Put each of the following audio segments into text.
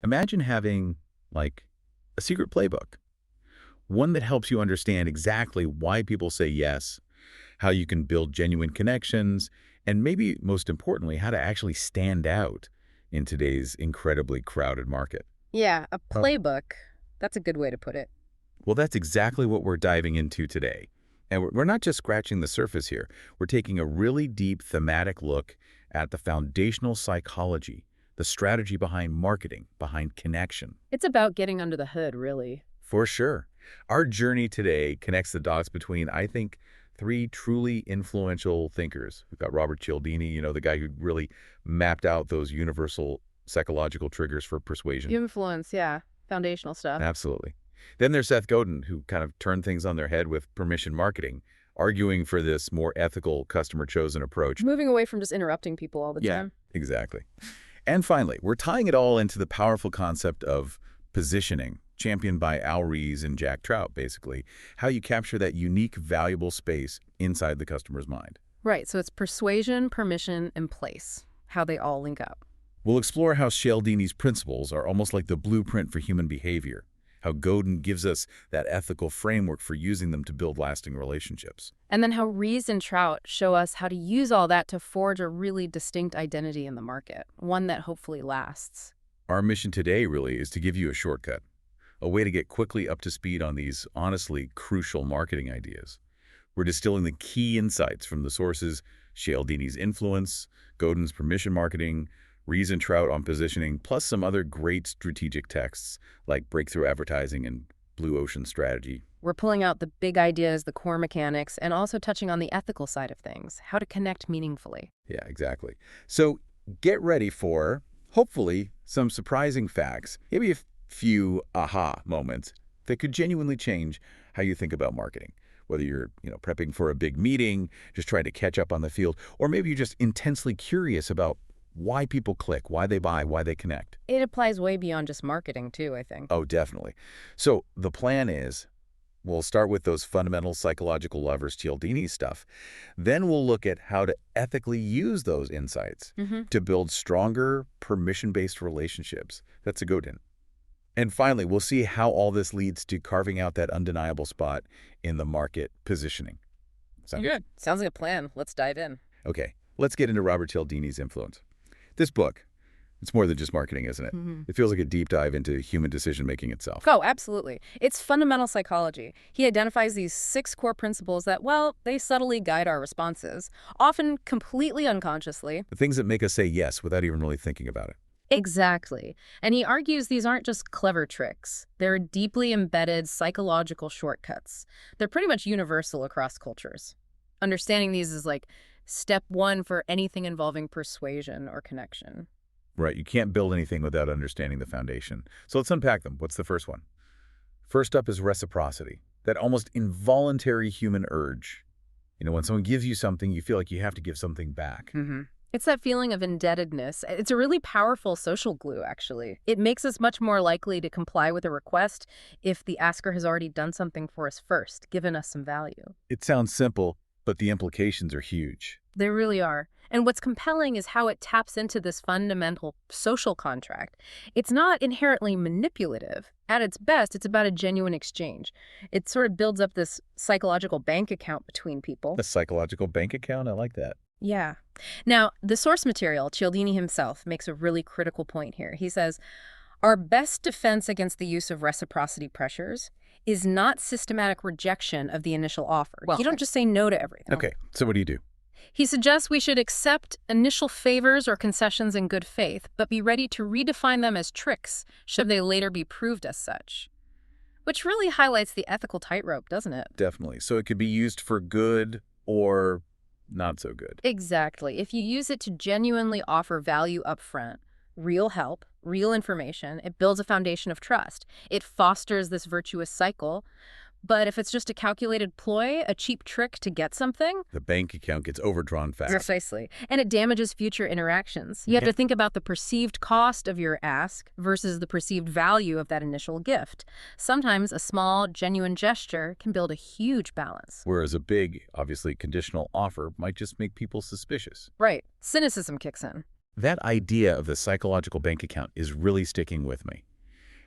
Imagine having, like, a secret playbook, one that helps you understand exactly why people say yes, how you can build genuine connections, and maybe most importantly, how to actually stand out in today's incredibly crowded market. Yeah, a playbook. That's a good way to put it. Well, that's exactly what we're diving into today. And we're not just scratching the surface here. We're taking a really deep thematic look at the foundational psychology, the strategy behind marketing, behind connection. It's about getting under the hood, really. For sure. Our journey today connects the dots between, I think, three truly influential thinkers. We've got Robert Cialdini, the guy who really mapped out those universal psychological triggers for persuasion. Influence, yeah. Foundational stuff. Absolutely. Then there's Seth Godin, who kind of turned things on their head with permission marketing, arguing for this more ethical, customer-chosen approach. Moving away from just interrupting people all the Yeah, time. exactly. And finally, we're tying it all into the powerful concept of positioning, championed by Ries and Trout, basically, how you capture that unique, valuable space inside the customer's mind. Right, so it's persuasion, permission, and place. How they all link up. We'll explore how Cialdini's principles are almost like the blueprint for human behavior, how Godin gives us that ethical framework for using them to build lasting relationships. And then how Ries and Trout show us how to use all that to forge a really distinct identity in the market, one that hopefully lasts. Our mission today really is to give you a shortcut, a way to get quickly up to speed on these honestly crucial marketing ideas. We're distilling the key insights from the sources: Cialdini's influence, Godin's permission marketing, Ries and Trout on positioning, plus some other great strategic texts like Breakthrough Advertising and Blue Ocean Strategy. We're pulling out the big ideas, the core mechanics, and also touching on the ethical side of things, how to connect meaningfully. Yeah, exactly. So get ready for, hopefully, some surprising facts, maybe a few aha moments that could genuinely change how you think about marketing. Whether you're, prepping for a big meeting, just trying to catch up on the field, or maybe you're just intensely curious about why people click, why they buy, why they connect. It applies way beyond just marketing, too, I think. Oh, definitely. So the plan is, we'll start with those fundamental psychological levers, Cialdini stuff. Then we'll look at how to ethically use those insights to build stronger, permission-based relationships. That's a Godin. And finally, we'll see how all this leads to carving out that undeniable spot in the market positioning. Sound good? Sounds like a plan. Let's dive in. Okay, let's get into Robert Cialdini's influence. This book, it's more than just marketing, isn't it? It feels like a deep dive into human decision-making itself. Oh, absolutely. It's fundamental psychology. He identifies these 6 core principles that, well, they subtly guide our responses, often completely unconsciously. The things that make us say yes without even really thinking about it. Exactly. And he argues these aren't just clever tricks. They're deeply embedded psychological shortcuts. They're pretty much universal across cultures. Understanding these is like step 1 for anything involving persuasion or connection. Right, you can't build anything without understanding the foundation. So let's unpack them. What's the first one? First up is reciprocity, that almost involuntary human urge. When someone gives you something, you feel like you have to give something back. It's that feeling of indebtedness. It's a really powerful social glue, actually. It makes us much more likely to comply with a request if the asker has already done something for us first, given us some value. It sounds simple, but the implications are huge. They really are. And what's compelling is how it taps into this fundamental social contract. It's not inherently manipulative. At its best, it's about a genuine exchange. It sort of builds up this psychological bank account between people. A psychological bank account? I like that. Yeah. Now, the source material, Cialdini himself, makes a really critical point here. He says, our best defense against the use of reciprocity pressures is not systematic rejection of the initial offer. You don't just say no to everything. Okay, so what do you do? He suggests we should accept initial favors or concessions in good faith, but be ready to redefine them as tricks should they later be proved as such. Which really highlights the ethical tightrope, doesn't it? Definitely. So it could be used for good or not so good. Exactly. If you use it to genuinely offer value up front, real help, real information, it builds a foundation of trust. It fosters this virtuous cycle. But if it's just a calculated ploy, a cheap trick to get something, the bank account gets overdrawn fast. Precisely. And it damages future interactions. You have to think about the perceived cost of your ask versus the perceived value of that initial gift. Sometimes a small, genuine gesture can build a huge balance. Whereas a big, obviously conditional offer might just make people suspicious. Right. Cynicism kicks in. That idea of the psychological bank account is really sticking with me.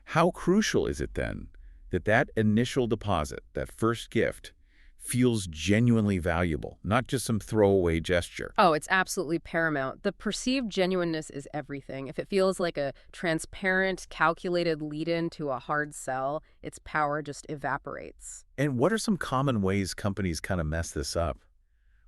How crucial is it then that that initial deposit, that first gift, feels genuinely valuable, not just some throwaway gesture? Oh, it's absolutely paramount. The perceived genuineness is everything. If it feels like a transparent, calculated lead-in to a hard sell, its power just evaporates. And what are some common ways companies kind of mess this up,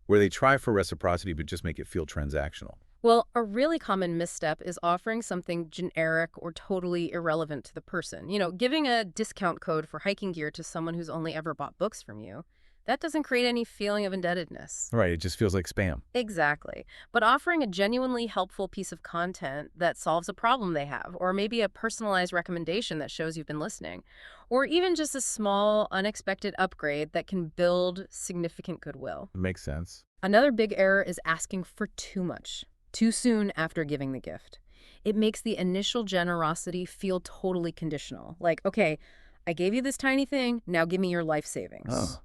where they try for reciprocity but just make it feel transactional? Well, a really common misstep is offering something generic or totally irrelevant to the person. Giving a discount code for hiking gear to someone who's only ever bought books from you. That doesn't create any feeling of indebtedness. Right, it just feels like spam. Exactly. But offering a genuinely helpful piece of content that solves a problem they have, or maybe a personalized recommendation that shows you've been listening, or even just a small, unexpected upgrade that can build significant goodwill. Makes sense. Another big error is asking for too much, too soon after giving the gift. It makes the initial generosity feel totally conditional. Like, okay, I gave you this tiny thing, now give me your life savings. Oh.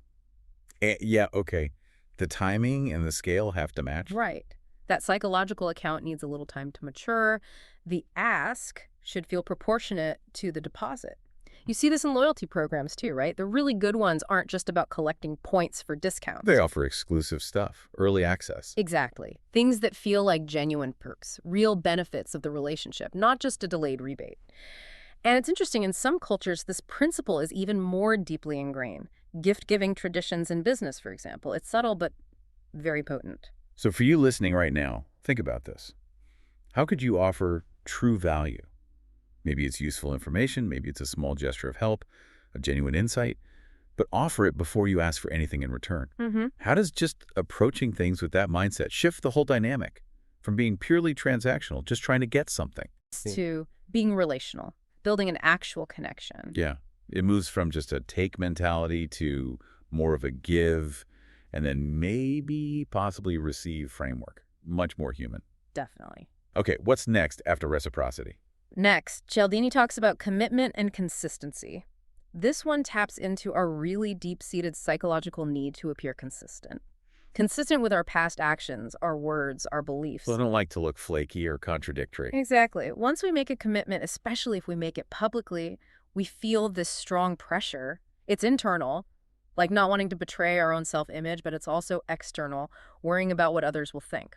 Yeah, okay. The timing and the scale have to match. Right. That psychological account needs a little time to mature. The ask should feel proportionate to the deposit. You see this in loyalty programs too, right? The really good ones aren't just about collecting points for discounts. They offer exclusive stuff, early access. Exactly. Things that feel like genuine perks, real benefits of the relationship, not just a delayed rebate. And it's interesting, in some cultures, this principle is even more deeply ingrained. Gift-giving traditions in business, for example. It's subtle, but very potent. So for you listening right now, think about this. How could you offer true value? Maybe it's useful information, maybe it's a small gesture of help, a genuine insight, but offer it before you ask for anything in return. How does just approaching things with that mindset shift the whole dynamic from being purely transactional, just trying to get something, to being relational, building an actual connection? Yeah. It moves from just a take mentality to more of a give and then maybe possibly receive framework. Much more human. Definitely. Okay, what's next after reciprocity? Next, Cialdini talks about commitment and consistency. This one taps into our really deep-seated psychological need to appear consistent. Consistent with our past actions, our words, our beliefs. Well, I don't like to look flaky or contradictory. Exactly. Once we make a commitment, especially if we make it publicly, we feel this strong pressure. It's internal, like not wanting to betray our own self-image, but it's also external, worrying about what others will think.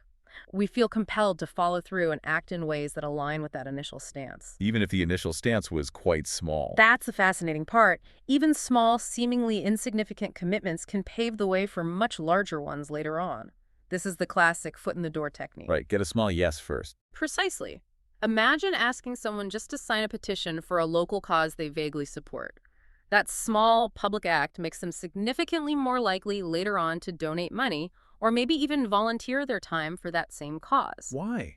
We feel compelled to follow through and act in ways that align with that initial stance. Even if the initial stance was quite small. That's the fascinating part. Even small, seemingly insignificant commitments can pave the way for much larger ones later on. This is the classic foot-in-the-door technique. Right, get a small yes first. Precisely. Imagine asking someone just to sign a petition for a local cause they vaguely support. That small public act makes them significantly more likely later on to donate money or maybe even volunteer their time for that same cause. Why?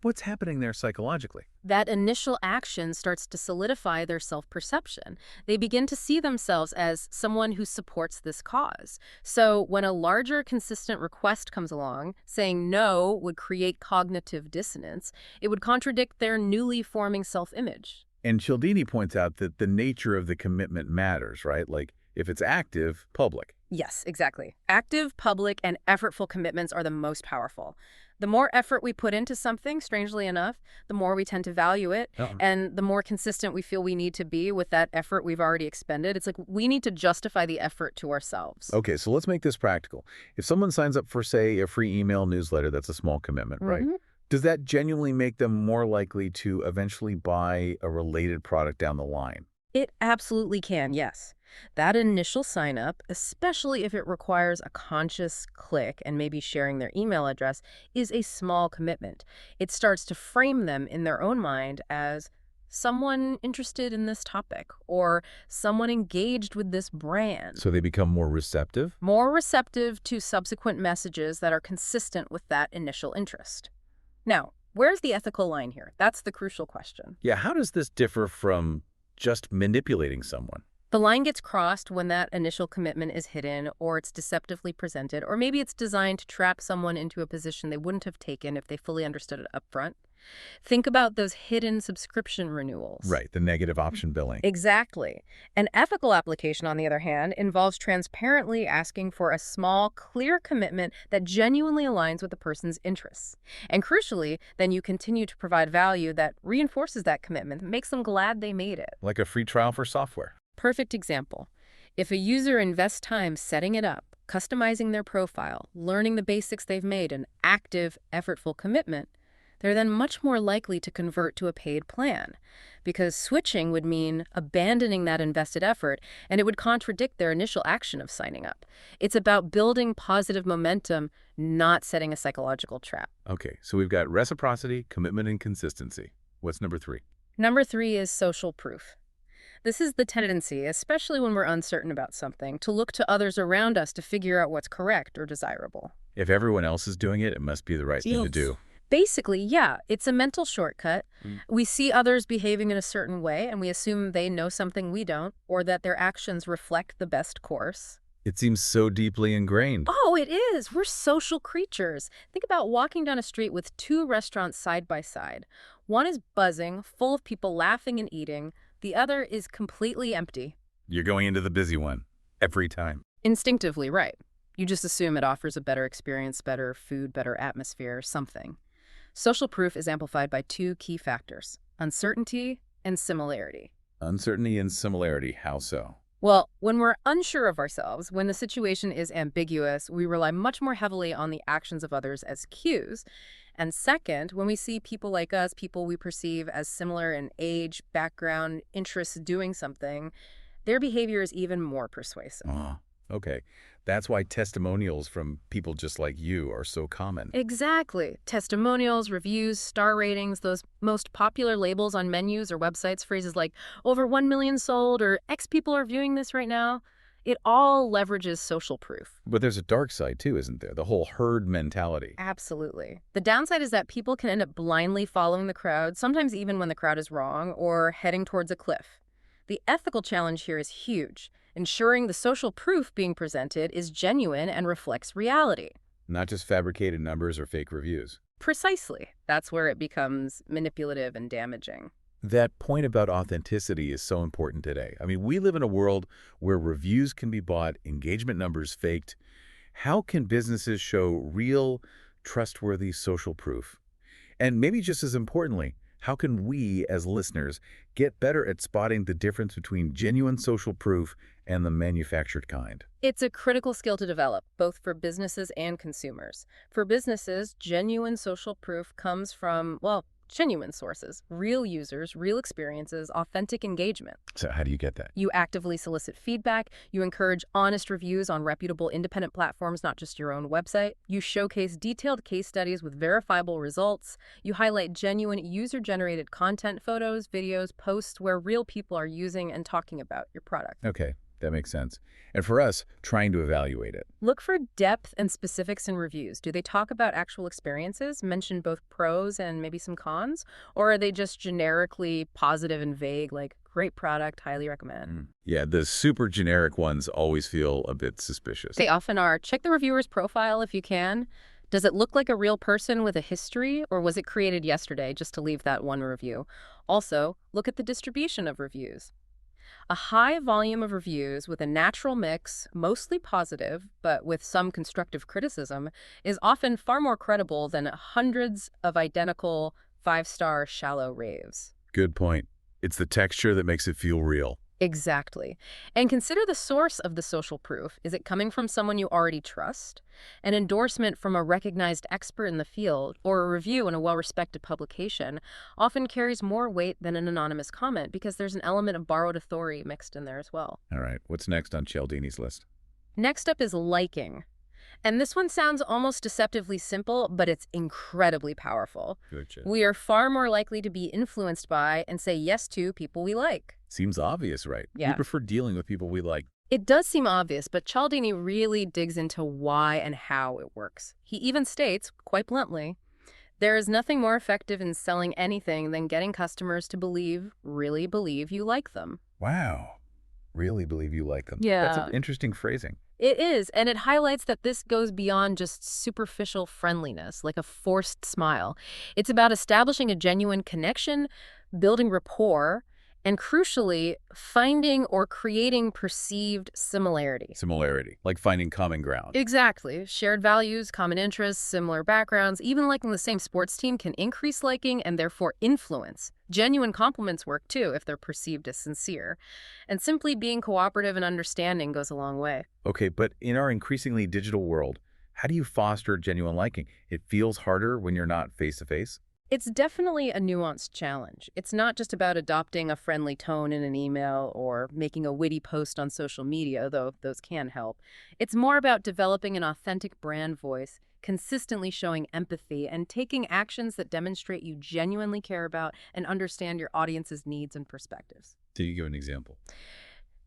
What's happening there psychologically? That initial action starts to solidify their self-perception. They begin to see themselves as someone who supports this cause. So when a larger, consistent request comes along, saying no would create cognitive dissonance. It would contradict their newly forming self-image. And Cialdini points out that the nature of the commitment matters, right? Like, if it's active, public. Yes, exactly. Active, public, and effortful commitments are the most powerful. The more effort we put into something, strangely enough, the more we tend to value it, and the more consistent we feel we need to be with that effort we've already expended. It's like we need to justify the effort to ourselves. Okay, so let's make this practical. If someone signs up for, say, a free email newsletter, that's a small commitment, right? Does that genuinely make them more likely to eventually buy a related product down the line? It absolutely can, yes. That initial sign-up, especially if it requires a conscious click and maybe sharing their email address, is a small commitment. It starts to frame them in their own mind as someone interested in this topic or someone engaged with this brand. So they become more receptive? More receptive to subsequent messages that are consistent with that initial interest. Now, where's the ethical line here? That's the crucial question. Yeah, how does this differ from just manipulating someone? The line gets crossed when that initial commitment is hidden or it's deceptively presented, or maybe it's designed to trap someone into a position they wouldn't have taken if they fully understood it up front. Think about those hidden subscription renewals. Right, the negative option billing. Exactly. An ethical application, on the other hand, involves transparently asking for a small, clear commitment that genuinely aligns with the person's interests. And crucially, then you continue to provide value that reinforces that commitment, that makes them glad they made it. Like a free trial for software. Perfect example. If a user invests time setting it up, customizing their profile, learning the basics they've made, an active, effortful commitment, they're then much more likely to convert to a paid plan, because switching would mean abandoning that invested effort, and it would contradict their initial action of signing up. It's about building positive momentum, not setting a psychological trap. Okay, so we've got reciprocity, commitment, and consistency. What's number 3? Number 3 is social proof. This is the tendency, especially when we're uncertain about something, to look to others around us to figure out what's correct or desirable. If everyone else is doing it, it must be the right thing to do. Basically, yeah, it's a mental shortcut. We see others behaving in a certain way, and we assume they know something we don't, or that their actions reflect the best course. It seems so deeply ingrained. Oh, it is. We're social creatures. Think about walking down a street with 2 restaurants side by side. One is buzzing, full of people laughing and eating. The other is completely empty. You're going into the busy one every time. Instinctively, right. You just assume it offers a better experience, better food, better atmosphere, something. Social proof is amplified by 2 key factors: uncertainty and similarity. Uncertainty and similarity, how so? Well, when we're unsure of ourselves, when the situation is ambiguous, we rely much more heavily on the actions of others as cues. And second, when we see people like us, people we perceive as similar in age, background, interests doing something, their behavior is even more persuasive. Oh, okay. That's why testimonials from people just like you are so common. Exactly. Testimonials, reviews, star ratings, those most popular labels on menus or websites, phrases like over 1 million sold or X people are viewing this right now. It all leverages social proof. But there's a dark side too, isn't there? The whole herd mentality. Absolutely. The downside is that people can end up blindly following the crowd, sometimes even when the crowd is wrong, or heading towards a cliff. The ethical challenge here is huge, ensuring the social proof being presented is genuine and reflects reality. Not just fabricated numbers or fake reviews. Precisely. That's where it becomes manipulative and damaging. That point about authenticity is so important today. I mean, we live in a world where reviews can be bought, engagement numbers faked. How can businesses show real, trustworthy social proof? And maybe just as importantly, how can we, as listeners, get better at spotting the difference between genuine social proof and the manufactured kind? It's a critical skill to develop, both for businesses and consumers. For businesses, genuine social proof comes from, well, genuine sources, real users, real experiences, authentic engagement. So how do you get that? You actively solicit feedback. You encourage honest reviews on reputable independent platforms, not just your own website. You showcase detailed case studies with verifiable results. You highlight genuine user-generated content, photos, videos, posts where real people are using and talking about your product. Okay, that makes sense. And for us, trying to evaluate it. Look for depth and specifics in reviews. Do they talk about actual experiences, mention both pros and maybe some cons? Or are they just generically positive and vague, like, great product, highly recommend? Yeah, the super generic ones always feel a bit suspicious. They often are. Check the reviewer's profile if you can. Does it look like a real person with a history, or was it created yesterday just to leave that one review? Also, look at the distribution of reviews. A high volume of reviews with a natural mix, mostly positive, but with some constructive criticism, is often far more credible than hundreds of identical 5-star shallow raves. Good point. It's the texture that makes it feel real. Exactly. And consider the source of the social proof. Is it coming from someone you already trust? An endorsement from a recognized expert in the field or a review in a well-respected publication often carries more weight than an anonymous comment because there's an element of borrowed authority mixed in there as well. All right, what's next on Cialdini's list? Next up is liking. And this one sounds almost deceptively simple, but it's incredibly powerful. Gotcha. We are far more likely to be influenced by and say yes to people we like. Seems obvious, right? Yeah. We prefer dealing with people we like. It does seem obvious, but Cialdini really digs into why and how it works. He even states, quite bluntly, there is nothing more effective in selling anything than getting customers to really believe you like them. Wow. Really believe you like them. Yeah. That's an interesting phrasing. It is, and it highlights that this goes beyond just superficial friendliness, like a forced smile. It's about establishing a genuine connection, building rapport, and crucially, finding or creating perceived similarity. Similarity, like finding common ground. Exactly. Shared values, common interests, similar backgrounds, even liking the same sports team can increase liking and therefore influence. Genuine compliments work too if they're perceived as sincere. And simply being cooperative and understanding goes a long way. Okay, but in our increasingly digital world, how do you foster genuine liking? It feels harder when you're not face-to-face? It's definitely a nuanced challenge. It's not just about adopting a friendly tone in an email or making a witty post on social media, though those can help. It's more about developing an authentic brand voice, consistently showing empathy, and taking actions that demonstrate you genuinely care about and understand your audience's needs and perspectives. Do you give an example?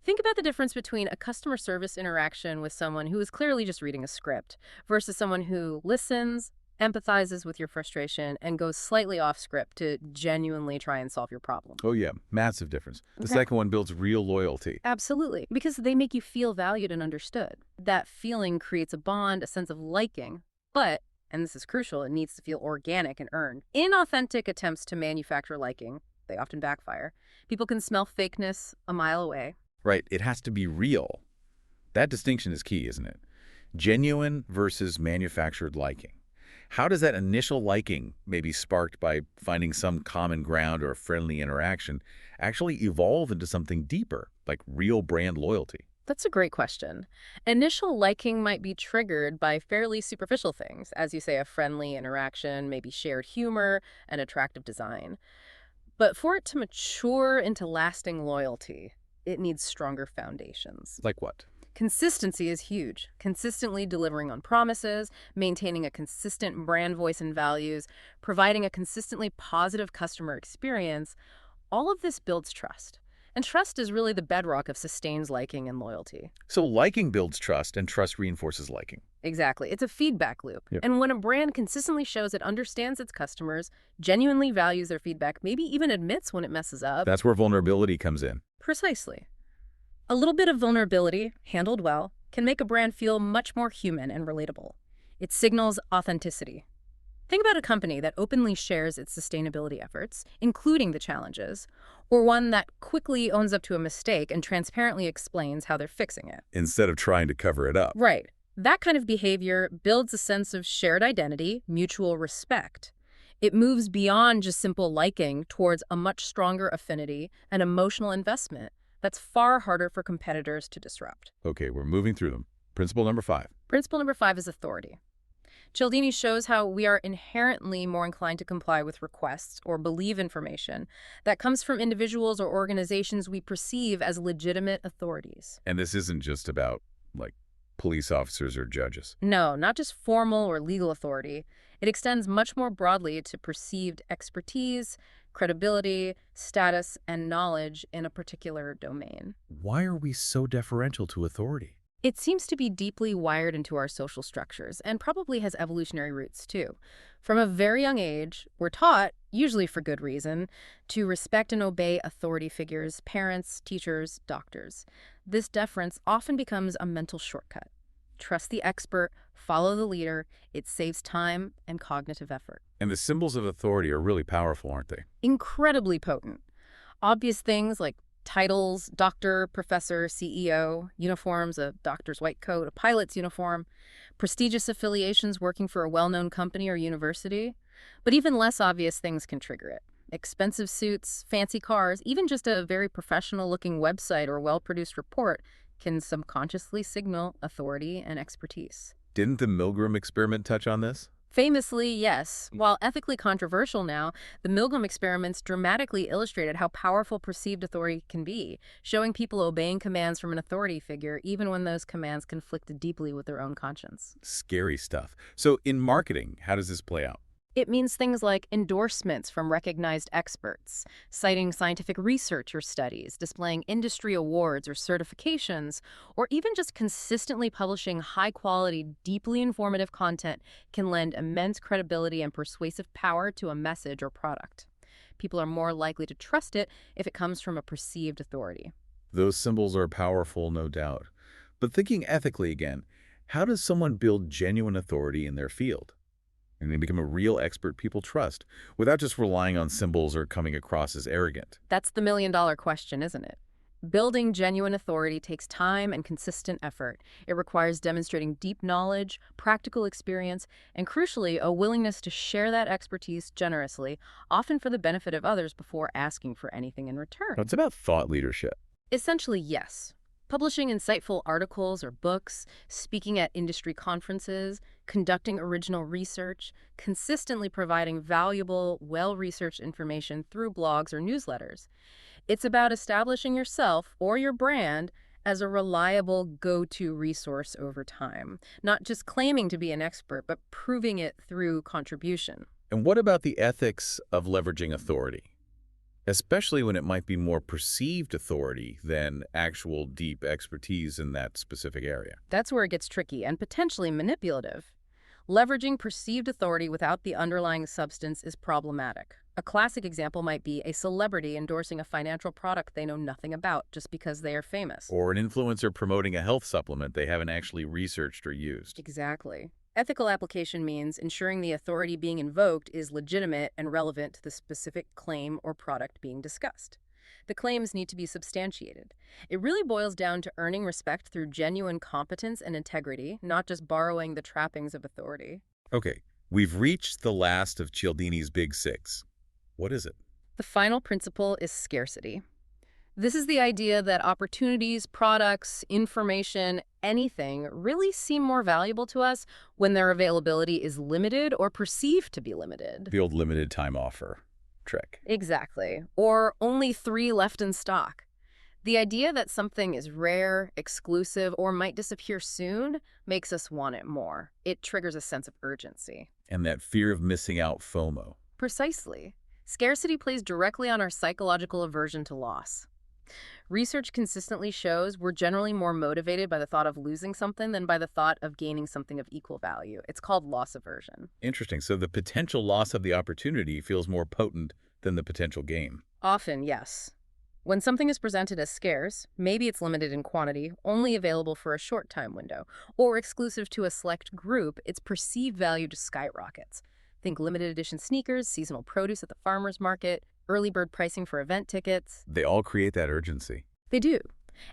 Think about the difference between a customer service interaction with someone who is clearly just reading a script versus someone who listens, empathizes with your frustration, and goes slightly off script to genuinely try and solve your problem. Oh yeah, massive difference. The Okay. second one builds real loyalty. Absolutely, because they make you feel valued and understood. That feeling creates a bond, a sense of liking, but, and this is crucial, it needs to feel organic and earned. Inauthentic attempts to manufacture liking, they often backfire. People can smell fakeness a mile away. Right, it has to be real. That distinction is key, isn't it? Genuine versus manufactured liking. How does that initial liking, maybe sparked by finding some common ground or a friendly interaction, actually evolve into something deeper, like real brand loyalty? That's a great question. Initial liking might be triggered by fairly superficial things, as you say, a friendly interaction, maybe shared humor, an attractive design. But for it to mature into lasting loyalty, it needs stronger foundations. Like what? Consistency is huge. Consistently delivering on promises, maintaining a consistent brand voice and values, providing a consistently positive customer experience, all of this builds trust. And trust is really the bedrock of sustained liking and loyalty. So liking builds trust and trust reinforces liking. Exactly. It's a feedback loop. Yep. And when a brand consistently shows it understands its customers, genuinely values their feedback, maybe even admits when it messes up. That's where vulnerability comes in. Precisely. A little bit of vulnerability, handled well, can make a brand feel much more human and relatable. It signals authenticity. Think about a company that openly shares its sustainability efforts, including the challenges, or one that quickly owns up to a mistake and transparently explains how they're fixing it. Instead of trying to cover it up. Right. That kind of behavior builds a sense of shared identity, mutual respect. It moves beyond just simple liking towards a much stronger affinity and emotional investment that's far harder for competitors to disrupt. Okay, we're moving through them. Principle number 5. Principle number 5 is authority. Cialdini shows how we are inherently more inclined to comply with requests or believe information that comes from individuals or organizations we perceive as legitimate authorities. And this isn't just about, like, police officers or judges. No, not just formal or legal authority. It extends much more broadly to perceived expertise, credibility, status, and knowledge in a particular domain. Why are we so deferential to authority? It seems to be deeply wired into our social structures and probably has evolutionary roots too. From a very young age, we're taught, usually for good reason, to respect and obey authority figures, parents, teachers, doctors. This deference often becomes a mental shortcut. Trust the expert, follow the leader. It saves time and cognitive effort. And the symbols of authority are really powerful, aren't they? Incredibly potent. Obvious things like titles, doctor, professor, CEO, uniforms, a doctor's white coat, a pilot's uniform, prestigious affiliations working for a well-known company or university. But even less obvious things can trigger it. Expensive suits, fancy cars, even just a very professional-looking website or well-produced report can subconsciously signal authority and expertise. Didn't the Milgram experiment touch on this? Famously, yes. While ethically controversial now, the Milgram experiments dramatically illustrated how powerful perceived authority can be, showing people obeying commands from an authority figure even when those commands conflict deeply with their own conscience. Scary stuff. So in marketing, how does this play out? It means things like endorsements from recognized experts, citing scientific research or studies, displaying industry awards or certifications, or even just consistently publishing high-quality, deeply informative content can lend immense credibility and persuasive power to a message or product. People are more likely to trust it if it comes from a perceived authority. Those symbols are powerful, no doubt. But thinking ethically again, how does someone build genuine authority in their field? And they become a real expert people trust without just relying on symbols or coming across as arrogant. That's the million-dollar question, isn't it? Building genuine authority takes time and consistent effort. It requires demonstrating deep knowledge, practical experience, and crucially, a willingness to share that expertise generously, often for the benefit of others before asking for anything in return. It's about thought leadership. Essentially, yes. Publishing insightful articles or books, speaking at industry conferences, conducting original research, consistently providing valuable, well-researched information through blogs or newsletters. It's about establishing yourself or your brand as a reliable go-to resource over time, not just claiming to be an expert, but proving it through contribution. And what about the ethics of leveraging authority? Especially when it might be more perceived authority than actual deep expertise in that specific area. That's where it gets tricky and potentially manipulative. Leveraging perceived authority without the underlying substance is problematic. A classic example might be a celebrity endorsing a financial product they know nothing about just because they are famous. Or an influencer promoting a health supplement they haven't actually researched or used. Exactly. Ethical application means ensuring the authority being invoked is legitimate and relevant to the specific claim or product being discussed. The claims need to be substantiated. It really boils down to earning respect through genuine competence and integrity, not just borrowing the trappings of authority. Okay, we've reached the last of Cialdini's Big Six. What is it? The final principle is scarcity. This is the idea that opportunities, products, information, anything really seem more valuable to us when their availability is limited or perceived to be limited. The old limited time offer trick. Exactly. Or only 3 left in stock. The idea that something is rare, exclusive, or might disappear soon makes us want it more. It triggers a sense of urgency. And that fear of missing out FOMO. Precisely. Scarcity plays directly on our psychological aversion to loss. Research consistently shows we're generally more motivated by the thought of losing something than by the thought of gaining something of equal value. It's called loss aversion. Interesting. So the potential loss of the opportunity feels more potent than the potential gain. Often, yes. When something is presented as scarce, maybe it's limited in quantity, only available for a short time window, or exclusive to a select group, its perceived value just skyrockets. Think limited edition sneakers, seasonal produce at the farmer's market, early bird pricing for event tickets. They all create that urgency. They do.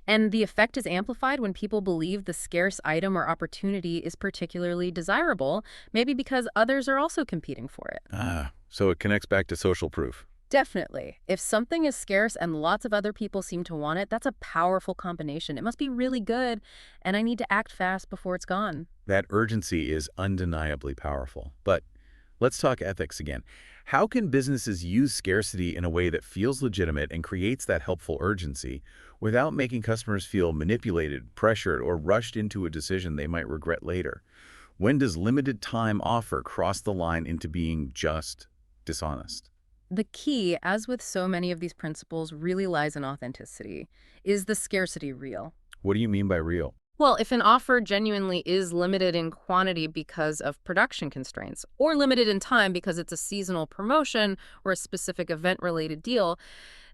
And the effect is amplified when people believe the scarce item or opportunity is particularly desirable, maybe because others are also competing for it. So it connects back to social proof. Definitely. If something is scarce and lots of other people seem to want it, that's a powerful combination. It must be really good, and I need to act fast before it's gone. That urgency is undeniably powerful. But let's talk ethics again. How can businesses use scarcity in a way that feels legitimate and creates that helpful urgency without making customers feel manipulated, pressured, or rushed into a decision they might regret later? When does limited time offer cross the line into being just dishonest? The key, as with so many of these principles, really lies in authenticity. Is the scarcity real? What do you mean by real? Well, if an offer genuinely is limited in quantity because of production constraints, or limited in time because it's a seasonal promotion or a specific event-related deal,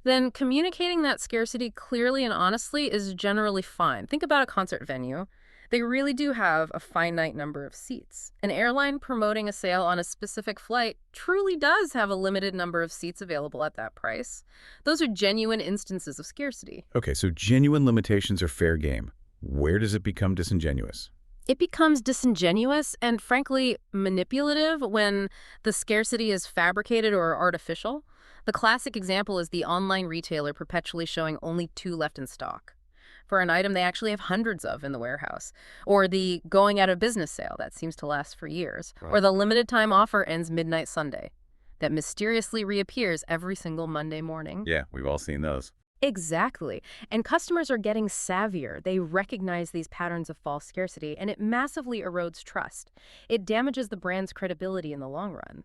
then communicating that scarcity clearly and honestly is generally fine. Think about a concert venue. They really do have a finite number of seats. An airline promoting a sale on a specific flight truly does have a limited number of seats available at that price. Those are genuine instances of scarcity. Okay, so genuine limitations are fair game. Where does it become disingenuous? It becomes disingenuous and, frankly, manipulative when the scarcity is fabricated or artificial. The classic example is the online retailer perpetually showing only 2 left in stock for an item they actually have hundreds of in the warehouse, or the going out of business sale that seems to last for years, or the limited time offer ends midnight Sunday that mysteriously reappears every single Monday morning. Yeah, we've all seen those. Exactly. And customers are getting savvier. They recognize these patterns of false scarcity, and it massively erodes trust. It damages the brand's credibility in the long run.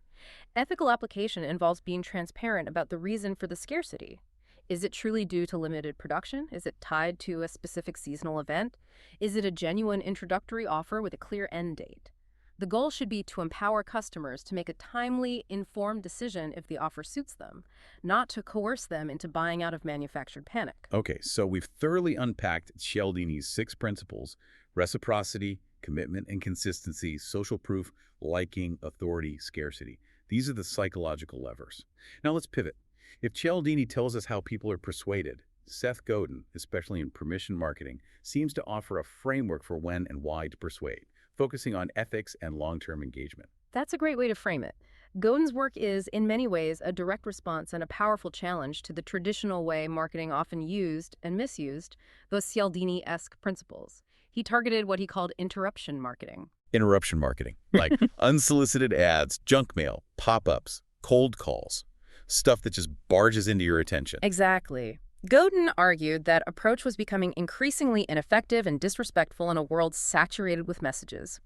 Ethical application involves being transparent about the reason for the scarcity. Is it truly due to limited production? Is it tied to a specific seasonal event? Is it a genuine introductory offer with a clear end date? The goal should be to empower customers to make a timely, informed decision if the offer suits them, not to coerce them into buying out of manufactured panic. Okay, so we've thoroughly unpacked Cialdini's 6 principles: reciprocity, commitment and consistency, social proof, liking, authority, scarcity. These are the psychological levers. Now let's pivot. If Cialdini tells us how people are persuaded, Seth Godin, especially in permission marketing, seems to offer a framework for when and why to persuade, focusing on ethics and long-term engagement. That's a great way to frame it. Godin's work is, in many ways, a direct response and a powerful challenge to the traditional way marketing often used and misused those Cialdini-esque principles. He targeted what he called interruption marketing. Interruption marketing, like unsolicited ads, junk mail, pop-ups, cold calls, stuff that just barges into your attention. Exactly. Godin argued that approach was becoming increasingly ineffective and disrespectful in a world saturated with messages.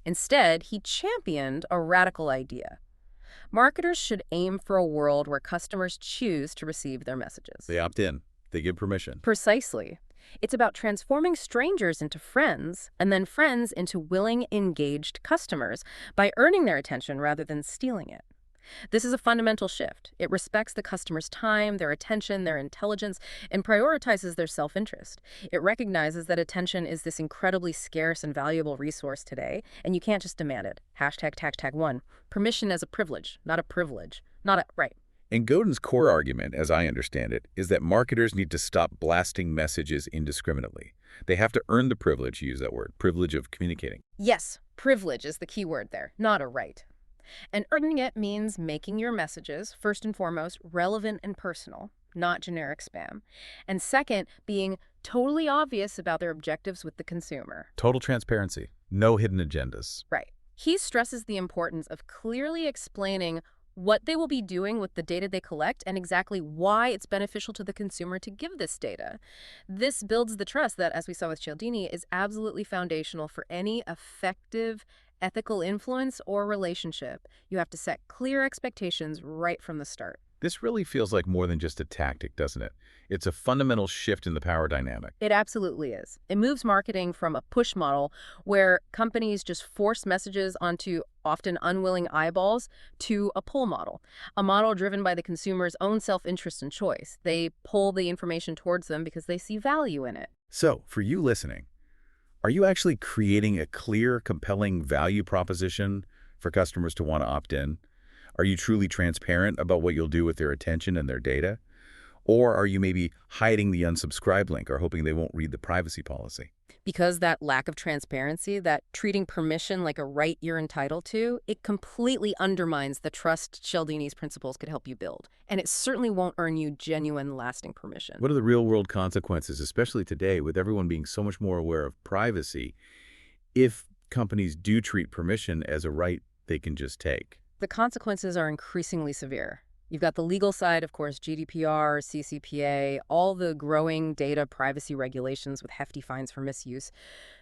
Instead, he championed a radical idea. Marketers should aim for a world where customers choose to receive their messages. They opt in. They give permission. Precisely. It's about transforming strangers into friends and then friends into willing, engaged customers by earning their attention rather than stealing it. This is a fundamental shift. It respects the customer's time, their attention, their intelligence, and prioritizes their self-interest. It recognizes that attention is this incredibly scarce and valuable resource today, and you can't just demand it. #1. Permission as a privilege, not a privilege. Right. And Godin's core argument, as I understand it, is that marketers need to stop blasting messages indiscriminately. They have to earn the privilege, use that word, privilege of communicating. Yes, privilege is the key word there, not a right. And earning it means making your messages, first and foremost, relevant and personal, not generic spam. And second, being totally obvious about their objectives with the consumer. Total transparency. No hidden agendas. Right. He stresses the importance of clearly explaining what they will be doing with the data they collect and exactly why it's beneficial to the consumer to give this data. This builds the trust that, as we saw with Cialdini, is absolutely foundational for any effective ethical influence or relationship. You have to set clear expectations right from the start. This really feels like more than just a tactic, doesn't it? It's a fundamental shift in the power dynamic. It absolutely is. It moves marketing from a push model where companies just force messages onto often unwilling eyeballs to a pull model, a model driven by the consumer's own self-interest and choice. They pull the information towards them because they see value in it. So, for you listening, are you actually creating a clear, compelling value proposition for customers to want to opt in? Are you truly transparent about what you'll do with their attention and their data? Or are you maybe hiding the unsubscribe link or hoping they won't read the privacy policy? Because that lack of transparency, that treating permission like a right you're entitled to, it completely undermines the trust Cialdini's principles could help you build. And it certainly won't earn you genuine, lasting permission. What are the real-world consequences, especially today with everyone being so much more aware of privacy, if companies do treat permission as a right they can just take? The consequences are increasingly severe. You've got the legal side, of course, GDPR, CCPA, all the growing data privacy regulations with hefty fines for misuse.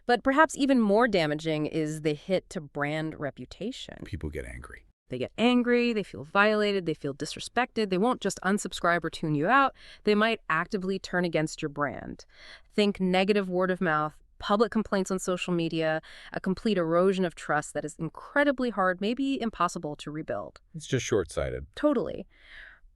But perhaps even more damaging is the hit to brand reputation. People get angry. They get angry, they feel violated, they feel disrespected. They won't just unsubscribe or tune you out. They might actively turn against your brand. Think negative word of mouth, public complaints on social media, a complete erosion of trust that is incredibly hard, maybe impossible to rebuild. It's just short-sighted. Totally.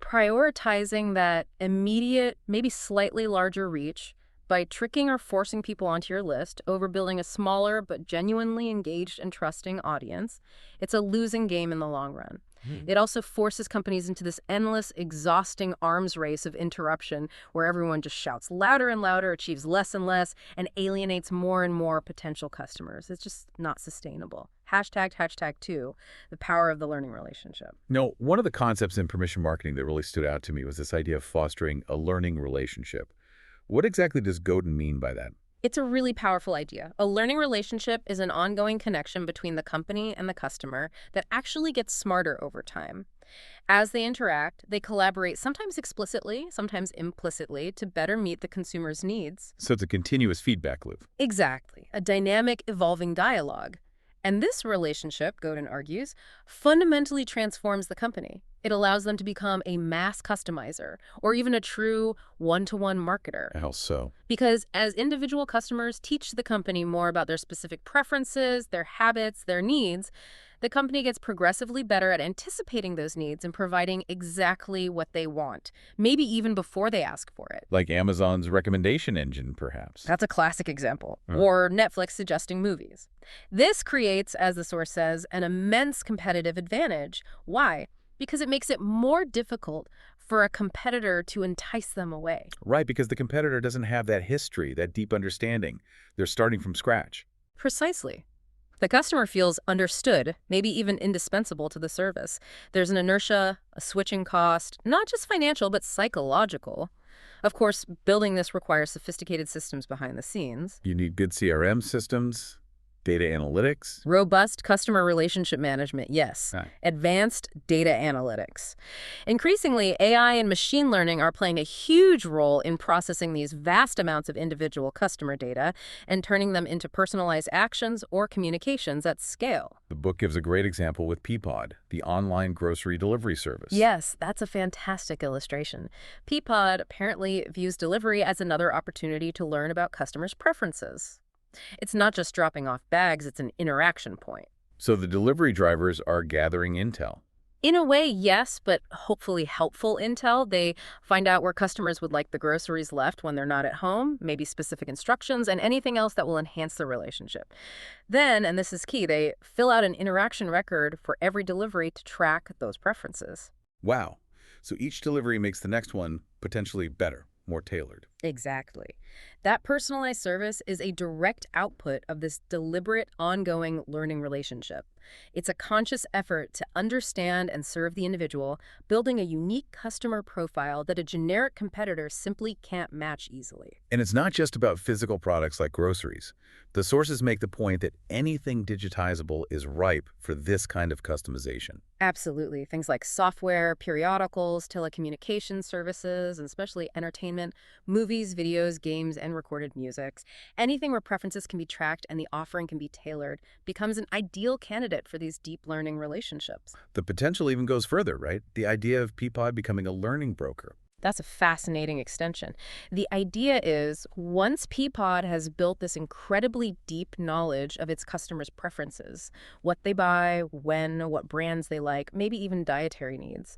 Prioritizing that immediate, maybe slightly larger reach by tricking or forcing people onto your list over building a smaller but genuinely engaged and trusting audience, it's a losing game in the long run. It also forces companies into this endless, exhausting arms race of interruption where everyone just shouts louder and louder, achieves less and less, and alienates more and more potential customers. It's just not sustainable. #2, the power of the learning relationship. No, one of the concepts in permission marketing that really stood out to me was this idea of fostering a learning relationship. What exactly does Godin mean by that? It's a really powerful idea. A learning relationship is an ongoing connection between the company and the customer that actually gets smarter over time. As they interact, they collaborate, sometimes explicitly, sometimes implicitly, to better meet the consumer's needs. So it's a continuous feedback loop. Exactly. A dynamic, evolving dialogue. And this relationship, Godin argues, fundamentally transforms the company. It allows them to become a mass customizer or even a true one-to-one marketer. How so? Because as individual customers teach the company more about their specific preferences, their habits, their needs, the company gets progressively better at anticipating those needs and providing exactly what they want, maybe even before they ask for it. Like Amazon's recommendation engine, perhaps. That's a classic example. Or Netflix suggesting movies. This creates, as the source says, an immense competitive advantage. Why? Because it makes it more difficult for a competitor to entice them away. Right, because the competitor doesn't have that history, that deep understanding. They're starting from scratch. Precisely. The customer feels understood, maybe even indispensable to the service. There's an inertia, a switching cost, not just financial, but psychological. Of course, building this requires sophisticated systems behind the scenes. You need good CRM systems, data analytics. Robust customer relationship management, yes. Right. Advanced data analytics. Increasingly, AI and machine learning are playing a huge role in processing these vast amounts of individual customer data and turning them into personalized actions or communications at scale. The book gives a great example with Peapod, the online grocery delivery service. Yes, that's a fantastic illustration. Peapod apparently views delivery as another opportunity to learn about customers' preferences. It's not just dropping off bags, it's an interaction point. So the delivery drivers are gathering intel. In a way, yes, but hopefully helpful intel. They find out where customers would like the groceries left when they're not at home, maybe specific instructions, and anything else that will enhance the relationship. Then, and this is key, they fill out an interaction record for every delivery to track those preferences. Wow. So each delivery makes the next one potentially better, more tailored. Exactly. That personalized service is a direct output of this deliberate, ongoing learning relationship. It's a conscious effort to understand and serve the individual, building a unique customer profile that a generic competitor simply can't match easily. And it's not just about physical products like groceries. The sources make the point that anything digitizable is ripe for this kind of customization. Absolutely. Things like software, periodicals, telecommunications services, and especially entertainment, movies, videos, games, and recorded music. Anything where preferences can be tracked and the offering can be tailored becomes an ideal candidate for these deep learning relationships. The potential even goes further, right? The idea of Peapod becoming a learning broker. That's a fascinating extension. The idea is, once Peapod has built this incredibly deep knowledge of its customers' preferences, what they buy, when, what brands they like, maybe even dietary needs,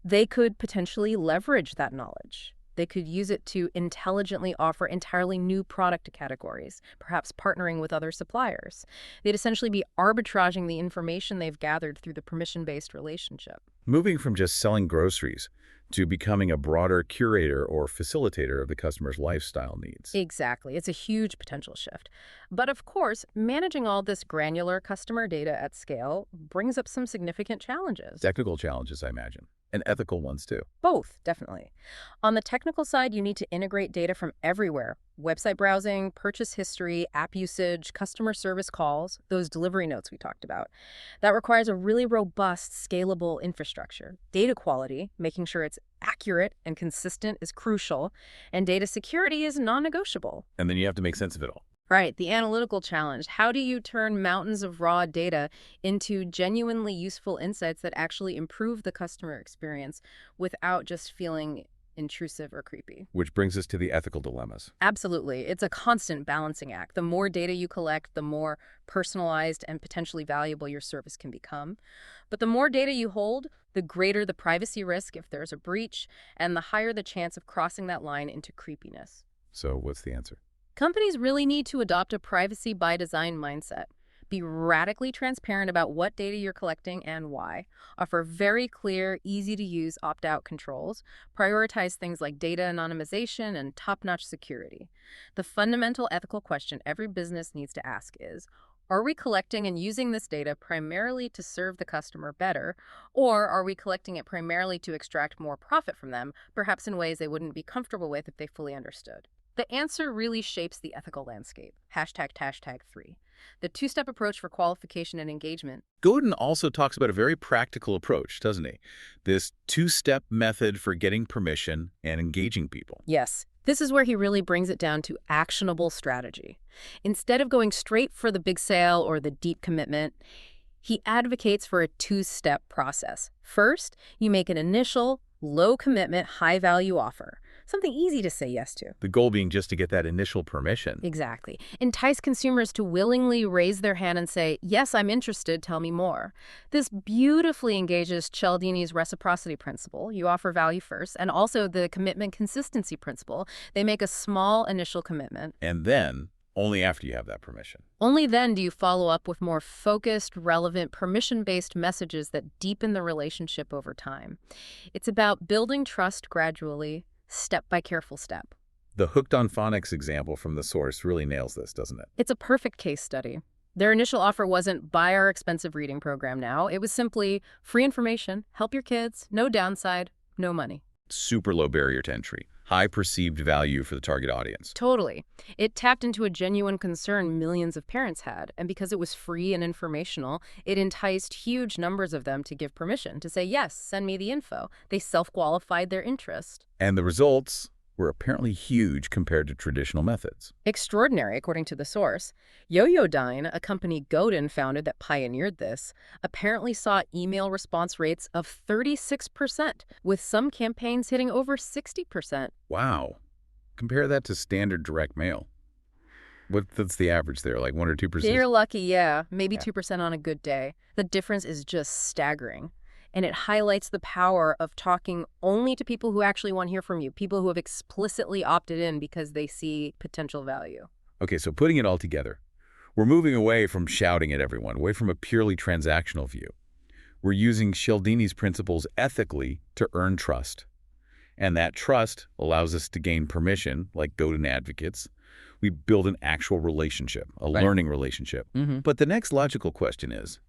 they could potentially leverage that knowledge. They could use it to intelligently offer entirely new product categories, perhaps partnering with other suppliers. They'd essentially be arbitraging the information they've gathered through the permission-based relationship. Moving from just selling groceries to becoming a broader curator or facilitator of the customer's lifestyle needs. Exactly. It's a huge potential shift. But of course, managing all this granular customer data at scale brings up some significant challenges. Technical challenges, I imagine, and ethical ones too. Both, definitely. On the technical side, you need to integrate data from everywhere. Website browsing, purchase history, app usage, customer service calls, those delivery notes we talked about. That requires a really robust, scalable infrastructure. Data quality, making sure it's accurate and consistent, is crucial, and data security is non-negotiable. And then you have to make sense of it all. Right, the analytical challenge. How do you turn mountains of raw data into genuinely useful insights that actually improve the customer experience without just feeling intrusive or creepy? Which brings us to the ethical dilemmas. Absolutely. It's a constant balancing act. The more data you collect, the more personalized and potentially valuable your service can become. But the more data you hold, the greater the privacy risk if there's a breach, and the higher the chance of crossing that line into creepiness. So what's the answer? Companies really need to adopt a privacy by design mindset. Be radically transparent about what data you're collecting and why. Offer very clear, easy-to-use opt-out controls. Prioritize things like data anonymization and top-notch security. The fundamental ethical question every business needs to ask is, are we collecting and using this data primarily to serve the customer better, or are we collecting it primarily to extract more profit from them, perhaps in ways they wouldn't be comfortable with if they fully understood? The answer really shapes the ethical landscape. #3. The two-step approach for qualification and engagement. Godin also talks about a very practical approach, doesn't he? This two-step method for getting permission and engaging people. Yes, This is where he really brings it down to actionable strategy. Instead of going straight for the big sale or the deep commitment, he advocates for a two-step process. First, you make an initial, low-commitment, high-value offer, something easy to say yes to. The goal being just to get that initial permission. Exactly. Entice consumers to willingly raise their hand and say, yes, I'm interested, tell me more. This beautifully engages Cialdini's reciprocity principle. You offer value first, and also the commitment consistency principle. They make a small initial commitment. And then, only after you have that permission. Only then do you follow up with more focused, relevant, permission-based messages that deepen the relationship over time. It's about building trust gradually, step by careful step. The hooked on phonics example from the source really nails this, doesn't it? It's a perfect case study. Their initial offer wasn't buy our expensive reading program now. It was simply free information, help your kids, no downside, no money. Super low barrier to entry. High perceived value for the target audience. Totally. It tapped into a genuine concern millions of parents had, and because it was free and informational, it enticed huge numbers of them to give permission, to say, yes, send me the info. They self-qualified their interest. And the results were apparently huge compared to traditional methods. Extraordinary, according to the source. Yoyodyne, a company Godin founded that pioneered this, apparently saw email response rates of 36%, with some campaigns hitting over 60%. Wow. Compare that to standard direct mail. That's the average there, like 1 or 2%? You're lucky, yeah. Maybe 2% on a good day. The difference is just staggering. And it highlights the power of talking only to people who actually want to hear from you, people who have explicitly opted in because they see potential value. Okay, so putting it all together, we're moving away from shouting at everyone, away from a purely transactional view. We're using Cialdini's principles ethically to earn trust. And that trust allows us to gain permission, like Godin advocates. We build an actual relationship, a learning relationship. But the next logical question is,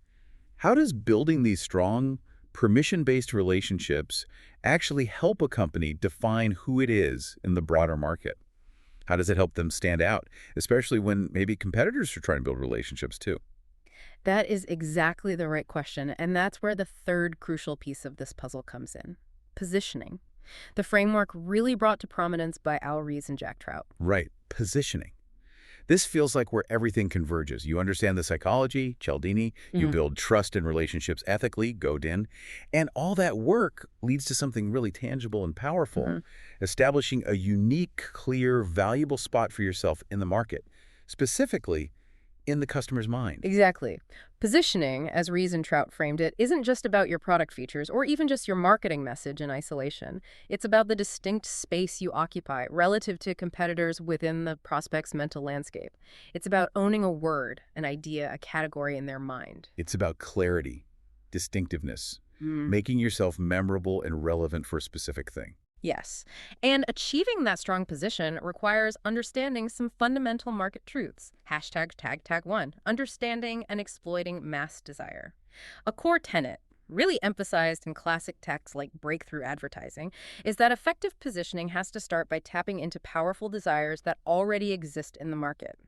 how does building these strong, permission-based relationships actually help a company define who it is in the broader market? How does it help them stand out, especially when maybe competitors are trying to build relationships too? That is exactly the right question, and that's where the third crucial piece of this puzzle comes in: positioning. The framework really brought to prominence by Ries and Trout. Right, positioning. This feels like where everything converges. You understand the psychology, Cialdini, you build trust and relationships ethically, Godin, and all that work leads to something really tangible and powerful, establishing a unique, clear, valuable spot for yourself in the market, specifically in the customer's mind. Exactly. Positioning, as Ries and Trout framed it, isn't just about your product features or even just your marketing message in isolation. It's about the distinct space you occupy relative to competitors within the prospect's mental landscape. It's about owning a word, an idea, a category in their mind. It's about clarity, distinctiveness, making yourself memorable and relevant for a specific thing. Yes. And achieving that strong position requires understanding some fundamental market truths. #tag1, understanding and exploiting mass desire. A core tenet, really emphasized in classic texts like breakthrough advertising, is that effective positioning has to start by tapping into powerful desires that already exist in the market.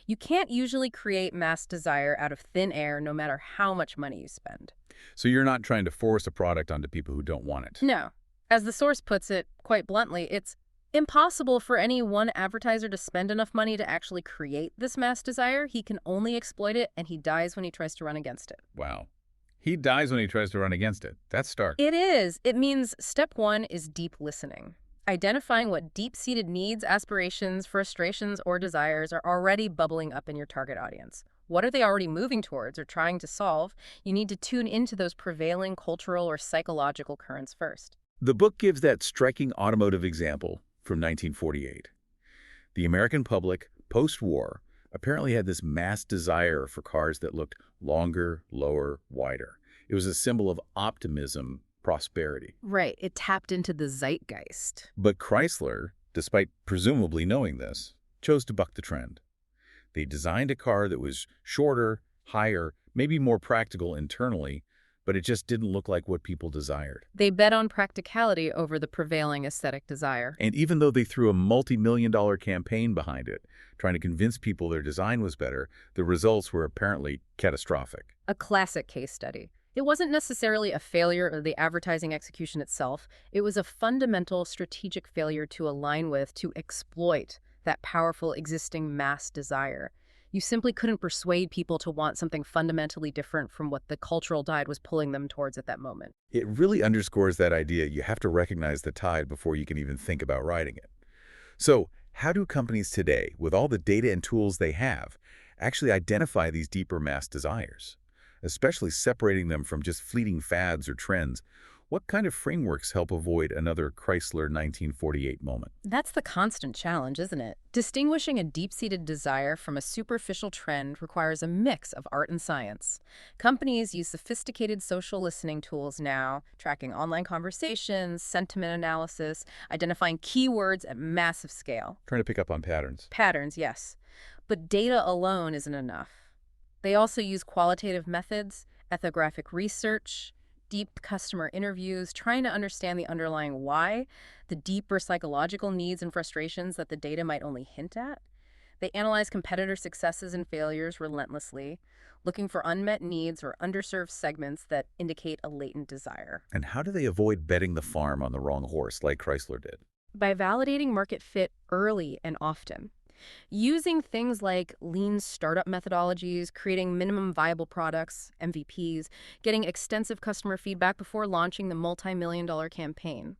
You can't usually create mass desire out of thin air no matter how much money you spend. So you're not trying to force a product onto people who don't want it. No. As the source puts it, quite bluntly, it's impossible for any one advertiser to spend enough money to actually create this mass desire. He can only exploit it, and he dies when he tries to run against it. Wow. He dies when he tries to run against it. That's stark. It is. It means step one is deep listening. Identifying what deep-seated needs, aspirations, frustrations, or desires are already bubbling up in your target audience. What are they already moving towards or trying to solve? You need to tune into those prevailing cultural or psychological currents first. The book gives that striking automotive example from 1948. The American public, post-war, apparently had this mass desire for cars that looked longer, lower, wider. It was a symbol of optimism, prosperity. Right. It tapped into the zeitgeist. But Chrysler, despite presumably knowing this, chose to buck the trend. They designed a car that was shorter, higher, maybe more practical internally, but it just didn't look like what people desired. They bet on practicality over the prevailing aesthetic desire. And even though they threw a multi-million-dollar campaign behind it, trying to convince people their design was better, the results were apparently catastrophic. A classic case study. It wasn't necessarily a failure of the advertising execution itself. It was a fundamental strategic failure to align with, to exploit that powerful existing mass desire. You simply couldn't persuade people to want something fundamentally different from what the cultural tide was pulling them towards at that moment. It really underscores that idea you have to recognize the tide before you can even think about riding it. So, how do companies today, with all the data and tools they have, actually identify these deeper mass desires, especially separating them from just fleeting fads or trends? What kind of frameworks help avoid another Chrysler 1948 moment? That's the constant challenge, isn't it? Distinguishing a deep-seated desire from a superficial trend requires a mix of art and science. Companies use sophisticated social listening tools now, tracking online conversations, sentiment analysis, identifying keywords at massive scale. Trying to pick up on patterns. Patterns, yes. But data alone isn't enough. They also use qualitative methods, ethnographic research, deep customer interviews, trying to understand the underlying why, the deeper psychological needs and frustrations that the data might only hint at. They analyze competitor successes and failures relentlessly, looking for unmet needs or underserved segments that indicate a latent desire. And how do they avoid betting the farm on the wrong horse like Chrysler did? By validating market fit early and often. Using things like lean startup methodologies, creating minimum viable products, MVPs, getting extensive customer feedback before launching the multi-million-dollar campaign.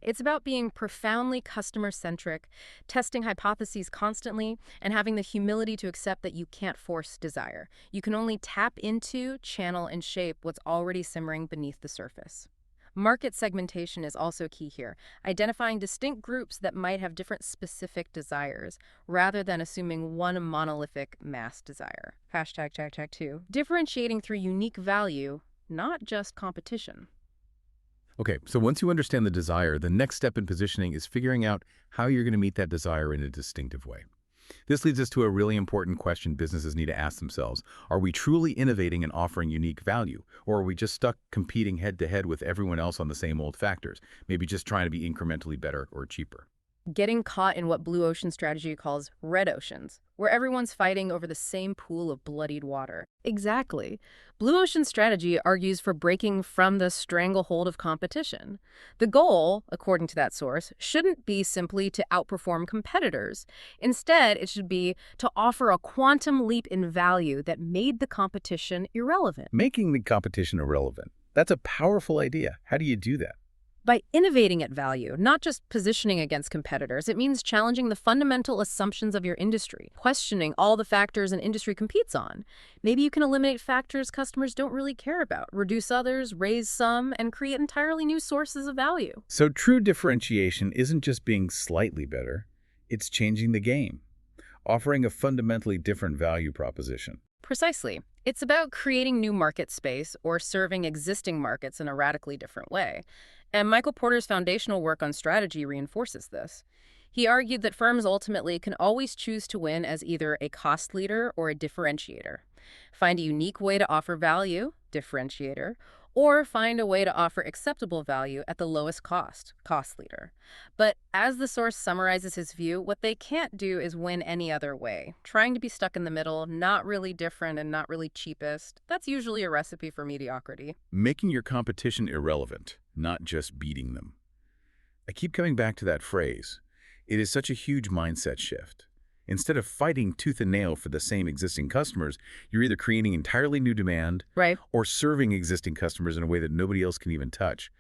It's about being profoundly customer-centric, testing hypotheses constantly, and having the humility to accept that you can't force desire. You can only tap into, channel, and shape what's already simmering beneath the surface. Market segmentation is also key here, identifying distinct groups that might have different specific desires, rather than assuming one monolithic mass desire. #2. Differentiating through unique value, not just competition. Okay, so once you understand the desire, the next step in positioning is figuring out how you're going to meet that desire in a distinctive way. This leads us to a really important question businesses need to ask themselves. Are we truly innovating and offering unique value? Or are we just stuck competing head-to-head with everyone else on the same old factors, maybe just trying to be incrementally better or cheaper? Getting caught in what Blue Ocean strategy calls red oceans, where everyone's fighting over the same pool of bloodied water. Exactly. Blue Ocean strategy argues for breaking from the stranglehold of competition. The goal, according to that source, shouldn't be simply to outperform competitors. Instead, it should be to offer a quantum leap in value that made the competition irrelevant. Making the competition irrelevant. That's a powerful idea. How do you do that? By innovating at value, not just positioning against competitors, it means challenging the fundamental assumptions of your industry, questioning all the factors an industry competes on. Maybe you can eliminate factors customers don't really care about, reduce others, raise some, and create entirely new sources of value. So true differentiation isn't just being slightly better, it's changing the game, offering a fundamentally different value proposition. Precisely. It's about creating new market space or serving existing markets in a radically different way. And Michael Porter's foundational work on strategy reinforces this. He argued that firms ultimately can always choose to win as either a cost leader or a differentiator. Find a unique way to offer value, differentiator, or find a way to offer acceptable value at the lowest cost, cost leader. But as the source summarizes his view, what they can't do is win any other way. Trying to be stuck in the middle, not really different and not really cheapest, that's usually a recipe for mediocrity. Making your competition irrelevant, not just beating them. I keep coming back to that phrase. It is such a huge mindset shift. Instead of fighting tooth and nail for the same existing customers, you're either creating entirely new demand or serving existing customers in a way that nobody else can even touch.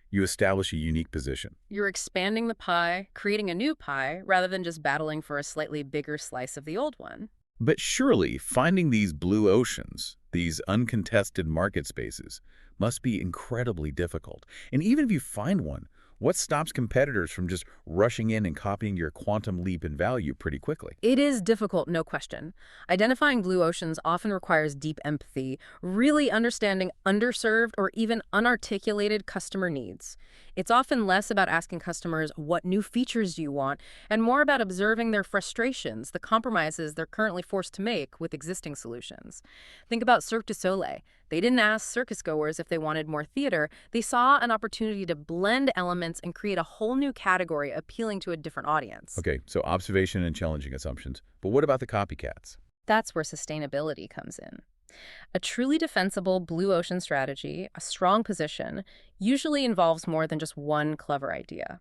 You establish a unique position. You're expanding the pie, creating a new pie, rather than just battling for a slightly bigger slice of the old one. But surely, finding these blue oceans, these uncontested market spaces, must be incredibly difficult. And even if you find one, what stops competitors from just rushing in and copying your quantum leap in value pretty quickly? It is difficult, no question. Identifying blue oceans often requires deep empathy, really understanding underserved or even unarticulated customer needs. It's often less about asking customers, what new features do you want, and more about observing their frustrations, the compromises they're currently forced to make with existing solutions. Think about Cirque du Soleil. They didn't ask circus goers if they wanted more theater. They saw an opportunity to blend elements and create a whole new category appealing to a different audience. Okay, so observation and challenging assumptions. But what about the copycats? That's where sustainability comes in. A truly defensible blue ocean strategy, a strong position, usually involves more than just one clever idea.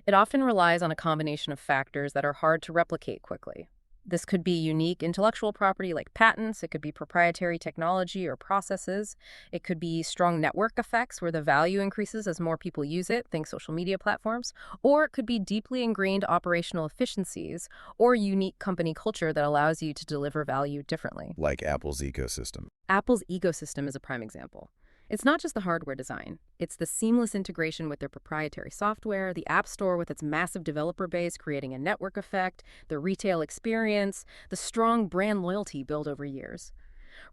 It often relies on a combination of factors that are hard to replicate quickly. This could be unique intellectual property like patents, it could be proprietary technology or processes, it could be strong network effects where the value increases as more people use it, think social media platforms, or it could be deeply ingrained operational efficiencies or unique company culture that allows you to deliver value differently. Like Apple's ecosystem. Apple's ecosystem is a prime example. It's not just the hardware design. It's the seamless integration with their proprietary software, the App Store with its massive developer base creating a network effect, the retail experience, the strong brand loyalty built over years.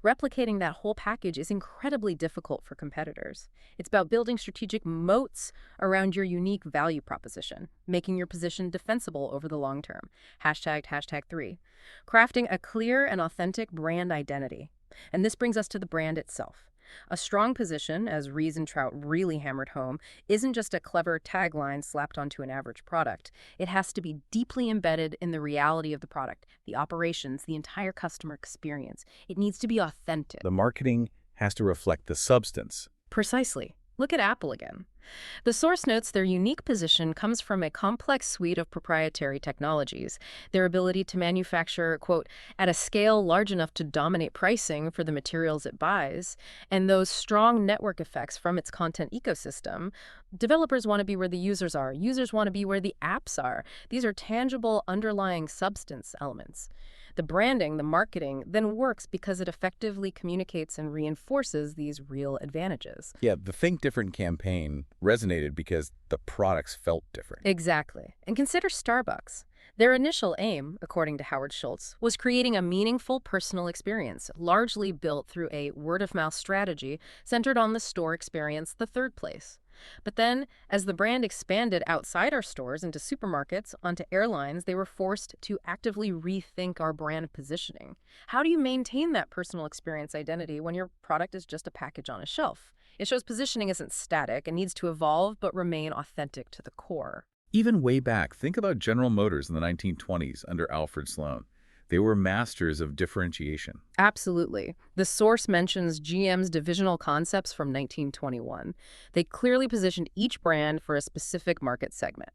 Replicating that whole package is incredibly difficult for competitors. It's about building strategic moats around your unique value proposition, making your position defensible over the long term. #3. Crafting a clear and authentic brand identity. And this brings us to the brand itself. A strong position, as Ries and Trout really hammered home, isn't just a clever tagline slapped onto an average product. It has to be deeply embedded in the reality of the product, the operations, the entire customer experience. It needs to be authentic. The marketing has to reflect the substance. Precisely. Look at Apple again. The source notes their unique position comes from a complex suite of proprietary technologies, their ability to manufacture, quote, at a scale large enough to dominate pricing for the materials it buys, and those strong network effects from its content ecosystem. Developers want to be where the users are. Users want to be where the apps are. These are tangible underlying substance elements. The branding, the marketing, then works because it effectively communicates and reinforces these real advantages. Yeah, the Think Different campaign resonated because the products felt different. Exactly. And consider Starbucks. Their initial aim, according to Howard Schultz, was creating a meaningful personal experience, largely built through a word-of-mouth strategy centered on the store experience, the third place. But then, as the brand expanded outside our stores into supermarkets, onto airlines, they were forced to actively rethink our brand positioning. How do you maintain that personal experience identity when your product is just a package on a shelf? It shows positioning isn't static and needs to evolve but remain authentic to the core. Even way back, think about General Motors in the 1920s under Alfred Sloan. They were masters of differentiation. Absolutely. The source mentions GM's divisional concepts from 1921. They clearly positioned each brand for a specific market segment.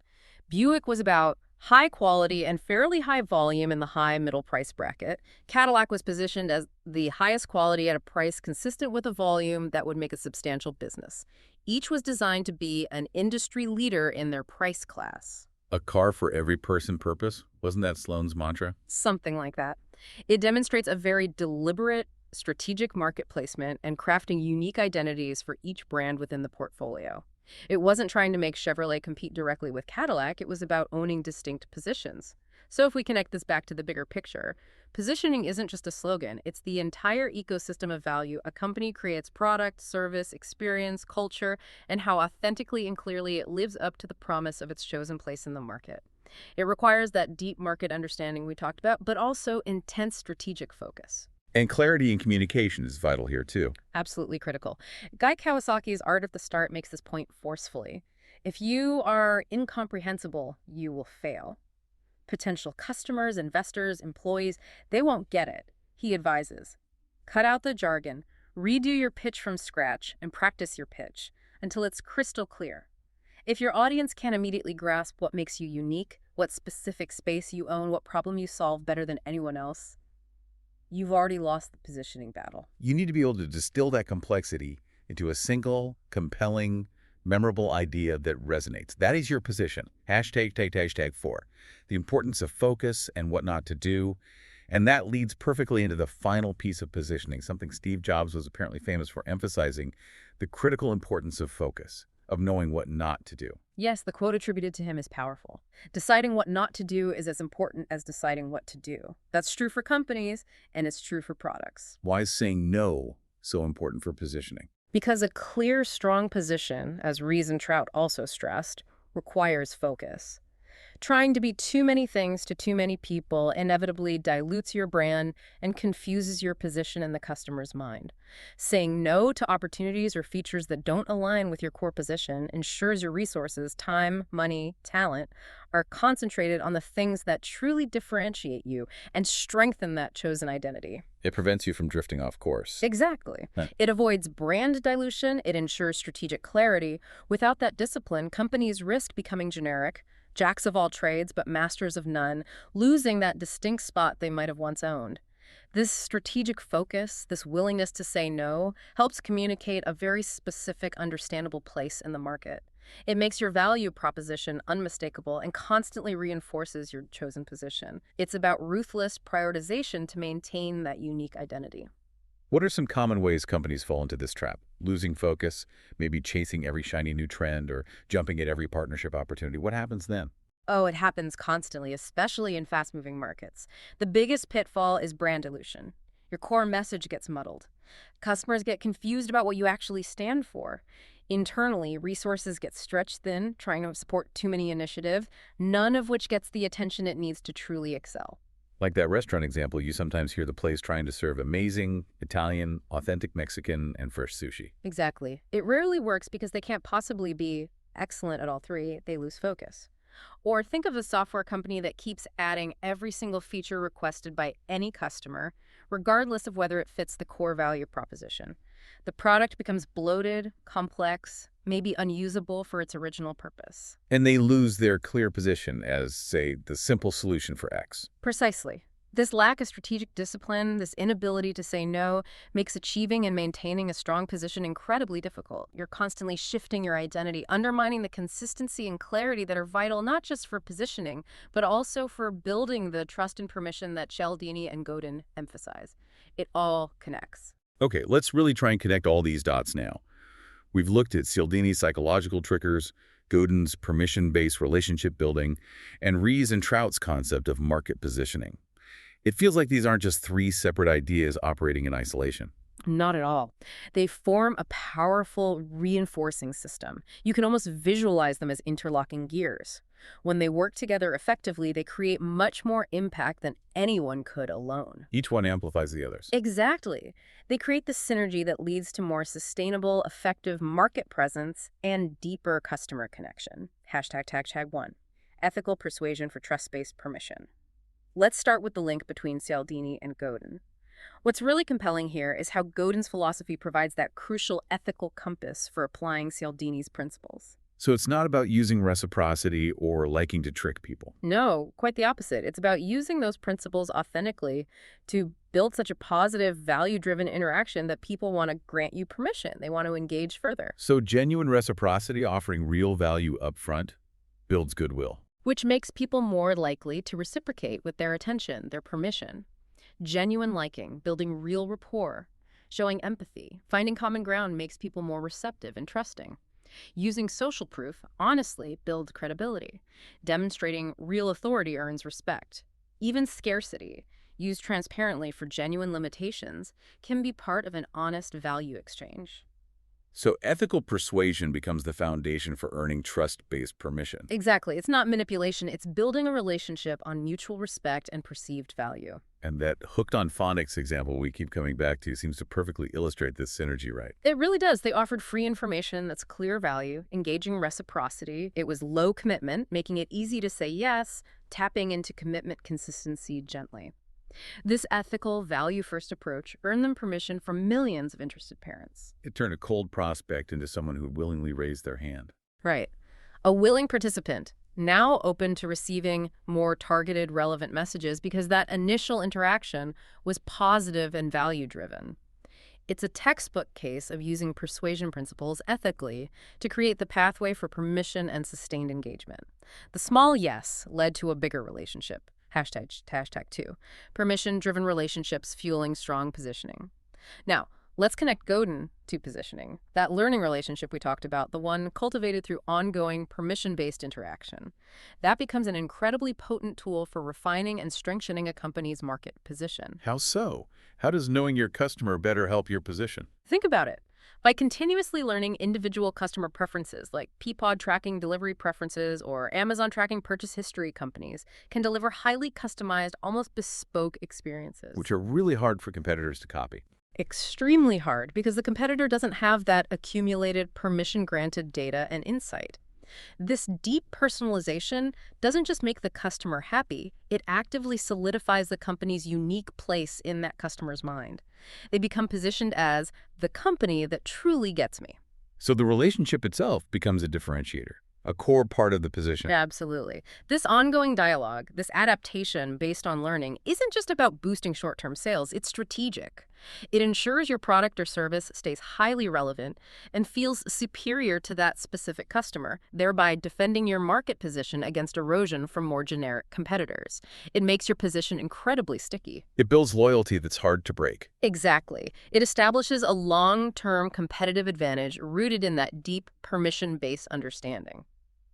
Buick was about high quality and fairly high volume in the high middle price bracket. Cadillac was positioned as the highest quality at a price consistent with a volume that would make a substantial business. Each was designed to be an industry leader in their price class. A car for every person purpose? Wasn't that Sloan's mantra? Something like that. It demonstrates a very deliberate, strategic market placement and crafting unique identities for each brand within the portfolio. It wasn't trying to make Chevrolet compete directly with Cadillac, it was about owning distinct positions. So if we connect this back to the bigger picture, positioning isn't just a slogan, it's the entire ecosystem of value a company creates: product, service, experience, culture, and how authentically and clearly it lives up to the promise of its chosen place in the market. It requires that deep market understanding we talked about, but also intense strategic focus. And clarity in communication is vital here, too. Absolutely critical. Guy Kawasaki's Art of the Start makes this point forcefully. If you are incomprehensible, you will fail. Potential customers, investors, employees, they won't get it. He advises, cut out the jargon, redo your pitch from scratch, and practice your pitch until it's crystal clear. If your audience can't immediately grasp what makes you unique, what specific space you own, what problem you solve better than anyone else, you've already lost the positioning battle. You need to be able to distill that complexity into a single, compelling, memorable idea that resonates. That is your position. #4. The importance of focus and what not to do. And that leads perfectly into the final piece of positioning, something Steve Jobs was apparently famous for emphasizing: the critical importance of focus, of knowing what not to do. Yes, the quote attributed to him is powerful. Deciding what not to do is as important as deciding what to do. That's true for companies, and it's true for products. Why is saying no so important for positioning? Because a clear, strong position, as Ries and Trout also stressed, requires focus. Trying to be too many things to too many people inevitably dilutes your brand and confuses your position in the customer's mind. Saying no to opportunities or features that don't align with your core position ensures your resources, time, money, talent, are concentrated on the things that truly differentiate you and strengthen that chosen identity. It prevents you from drifting off course. Exactly. Huh. It avoids brand dilution, it ensures strategic clarity. Without that discipline, companies risk becoming generic, jacks of all trades but masters of none, losing that distinct spot they might have once owned. This strategic focus, this willingness to say no, helps communicate a very specific, understandable place in the market. It makes your value proposition unmistakable and constantly reinforces your chosen position. It's about ruthless prioritization to maintain that unique identity. What are some common ways companies fall into this trap? Losing focus, maybe chasing every shiny new trend, or jumping at every partnership opportunity. What happens then? Oh, it happens constantly, especially in fast-moving markets. The biggest pitfall is brand dilution. Your core message gets muddled. Customers get confused about what you actually stand for. Internally, resources get stretched thin, trying to support too many initiatives, none of which gets the attention it needs to truly excel. Like that restaurant example, you sometimes hear the place trying to serve amazing Italian, authentic Mexican, and fresh sushi. Exactly. It rarely works because they can't possibly be excellent at all three. They lose focus. Or think of a software company that keeps adding every single feature requested by any customer, regardless of whether it fits the core value proposition. The product becomes bloated, complex, maybe unusable for its original purpose. And they lose their clear position as, say, the simple solution for X. Precisely. This lack of strategic discipline, this inability to say no, makes achieving and maintaining a strong position incredibly difficult. You're constantly shifting your identity, undermining the consistency and clarity that are vital not just for positioning, but also for building the trust and permission that Cialdini and Godin emphasize. It all connects. Okay, let's really try and connect all these dots now. We've looked at Cialdini's psychological triggers, Godin's permission-based relationship building, and Ries and Trout's concept of market positioning. It feels like these aren't just three separate ideas operating in isolation. Not at all. They form a powerful reinforcing system. You can almost visualize them as interlocking gears. When they work together effectively, they create much more impact than anyone could alone. Each one amplifies the others. Exactly. They create the synergy that leads to more sustainable, effective market presence and deeper customer connection. #1. Ethical persuasion for trust-based permission. Let's start with the link between Cialdini and Godin. What's really compelling here is how Godin's philosophy provides that crucial ethical compass for applying Cialdini's principles. So it's not about using reciprocity or liking to trick people. No, quite the opposite. It's about using those principles authentically to build such a positive, value-driven interaction that people want to grant you permission. They want to engage further. So genuine reciprocity, offering real value up front, builds goodwill. Which makes people more likely to reciprocate with their attention, their permission. Genuine liking, building real rapport, showing empathy, finding common ground makes people more receptive and trusting. Using social proof, honestly, builds credibility. Demonstrating real authority earns respect. Even scarcity, used transparently for genuine limitations, can be part of an honest value exchange. So ethical persuasion becomes the foundation for earning trust-based permission. Exactly. It's not manipulation. It's building a relationship on mutual respect and perceived value. And that hooked on phonics example we keep coming back to seems to perfectly illustrate this synergy, right? It really does. They offered free information that's clear value, engaging reciprocity. It was low commitment, making it easy to say yes, tapping into commitment consistency gently. This ethical, value-first approach earned them permission from millions of interested parents. It turned a cold prospect into someone who willingly raised their hand. Right. A willing participant, now open to receiving more targeted, relevant messages because that initial interaction was positive and value-driven. It's a textbook case of using persuasion principles ethically to create the pathway for permission and sustained engagement. The small yes led to a bigger relationship. #2. Permission-driven relationships fueling strong positioning. Now, let's connect Godin to positioning. That learning relationship we talked about, the one cultivated through ongoing permission-based interaction. That becomes an incredibly potent tool for refining and strengthening a company's market position. How so? How does knowing your customer better help your position? Think about it. By continuously learning individual customer preferences, like Peapod tracking delivery preferences or Amazon tracking purchase history, companies can deliver highly customized, almost bespoke experiences. Which are really hard for competitors to copy. Extremely hard because the competitor doesn't have that accumulated permission-granted data and insight. This deep personalization doesn't just make the customer happy, it actively solidifies the company's unique place in that customer's mind. They become positioned as the company that truly gets me. So the relationship itself becomes a differentiator, a core part of the position. Absolutely. This ongoing dialogue, this adaptation based on learning, isn't just about boosting short-term sales, it's strategic. It ensures your product or service stays highly relevant and feels superior to that specific customer, thereby defending your market position against erosion from more generic competitors. It makes your position incredibly sticky. It builds loyalty that's hard to break. Exactly. It establishes a long-term competitive advantage rooted in that deep permission-based understanding.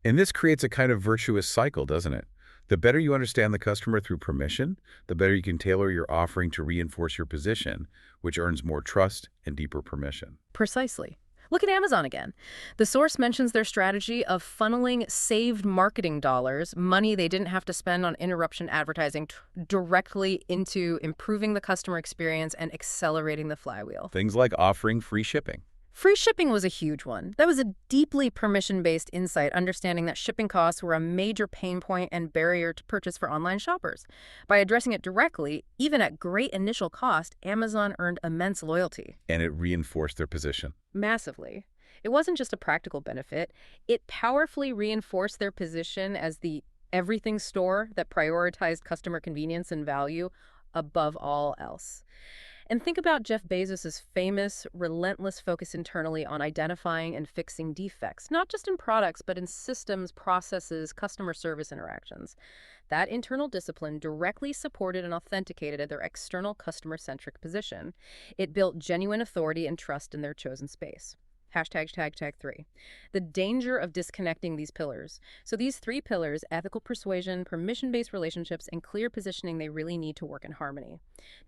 And this creates a kind of virtuous cycle, doesn't it? The better you understand the customer through permission, the better you can tailor your offering to reinforce your position, which earns more trust and deeper permission. Precisely. Look at Amazon again. The source mentions their strategy of funneling saved marketing dollars, money they didn't have to spend on interruption advertising, directly into improving the customer experience and accelerating the flywheel. Things like offering free shipping. Free shipping was a huge one. That was a deeply permission-based insight, understanding that shipping costs were a major pain point and barrier to purchase for online shoppers. By addressing it directly, even at great initial cost, Amazon earned immense loyalty. And it reinforced their position. Massively. It wasn't just a practical benefit. It powerfully reinforced their position as the everything store that prioritized customer convenience and value above all else. And think about Jeff Bezos' famous, relentless focus internally on identifying and fixing defects, not just in products, but in systems, processes, customer service interactions. That internal discipline directly supported and authenticated their external customer-centric position. It built genuine authority and trust in their chosen space. #3. The danger of disconnecting these pillars. So these three pillars, ethical persuasion, permission-based relationships, and clear positioning, they really need to work in harmony.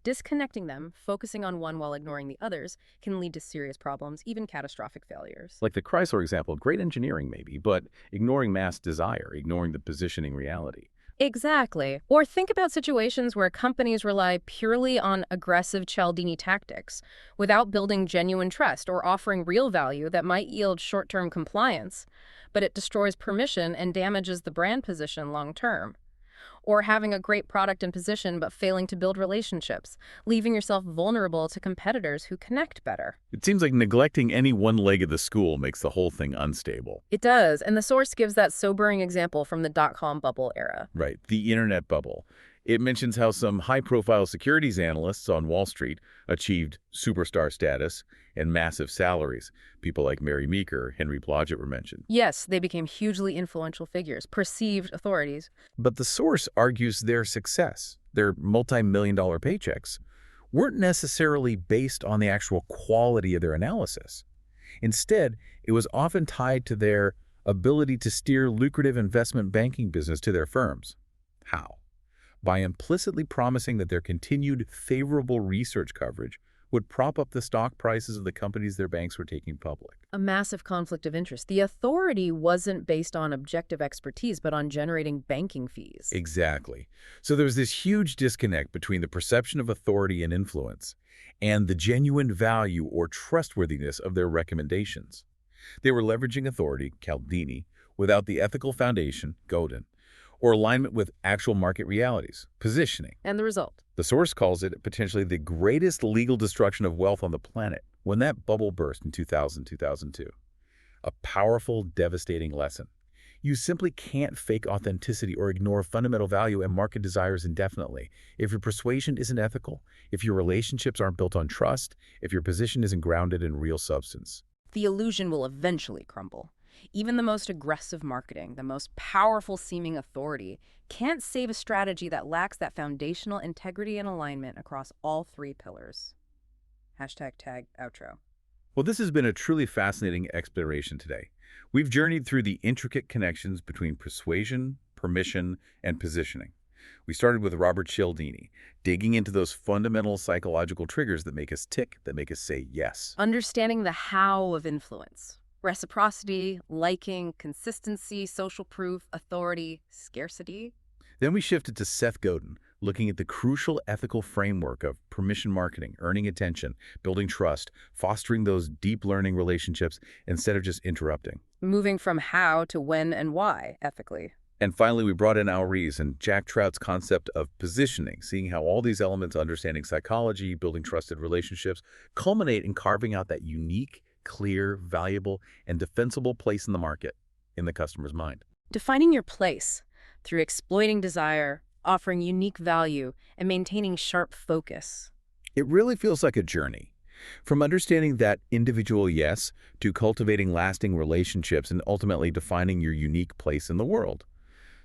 Disconnecting them, focusing on one while ignoring the others, can lead to serious problems, even catastrophic failures. Like the Chrysler example, great engineering maybe, but ignoring mass desire, ignoring the positioning reality. Exactly. Or think about situations where companies rely purely on aggressive Cialdini tactics without building genuine trust or offering real value that might yield short-term compliance, but it destroys permission and damages the brand position long-term. Or having a great product and position but failing to build relationships, leaving yourself vulnerable to competitors who connect better. It seems like neglecting any one leg of the stool makes the whole thing unstable. It does, and the source gives that sobering example from the dot-com bubble era. Right, the internet bubble. It mentions how some high-profile securities analysts on Wall Street achieved superstar status and massive salaries. People like Mary Meeker, Henry Blodgett were mentioned. Yes, they became hugely influential figures, perceived authorities. But the source argues their success, their multi-million-dollar paychecks, weren't necessarily based on the actual quality of their analysis. Instead, it was often tied to their ability to steer lucrative investment banking business to their firms. How? By implicitly promising that their continued favorable research coverage would prop up the stock prices of the companies their banks were taking public. A massive conflict of interest. The authority wasn't based on objective expertise, but on generating banking fees. Exactly. So there was this huge disconnect between the perception of authority and influence and the genuine value or trustworthiness of their recommendations. They were leveraging authority, Cialdini, without the ethical foundation, Godin, or alignment with actual market realities, positioning. And the result? The source calls it potentially the greatest legal destruction of wealth on the planet when that bubble burst in 2000-2002. A powerful, devastating lesson. You simply can't fake authenticity or ignore fundamental value and market desires indefinitely. If your persuasion isn't ethical, if your relationships aren't built on trust, if your position isn't grounded in real substance. The illusion will eventually crumble. Even the most aggressive marketing, the most powerful seeming authority, can't save a strategy that lacks that foundational integrity and alignment across all three pillars. #outro. Well, this has been a truly fascinating exploration today. We've journeyed through the intricate connections between persuasion, permission, and positioning. We started with Robert Cialdini, digging into those fundamental psychological triggers that make us tick, that make us say yes. Understanding the how of influence. Reciprocity, liking, consistency, social proof, authority, scarcity. Then we shifted to Seth Godin, looking at the crucial ethical framework of permission marketing, earning attention, building trust, fostering those deep learning relationships instead of just interrupting. Moving from how to when and why, ethically. And finally, we brought in Ries and Jack Trout's concept of positioning, seeing how all these elements, understanding psychology, building trusted relationships, culminate in carving out that unique, clear, valuable, and defensible place in the market, in the customer's mind. Defining your place through exploiting desire, offering unique value, and maintaining sharp focus. It really feels like a journey. From understanding that individual yes to cultivating lasting relationships and ultimately defining your unique place in the world.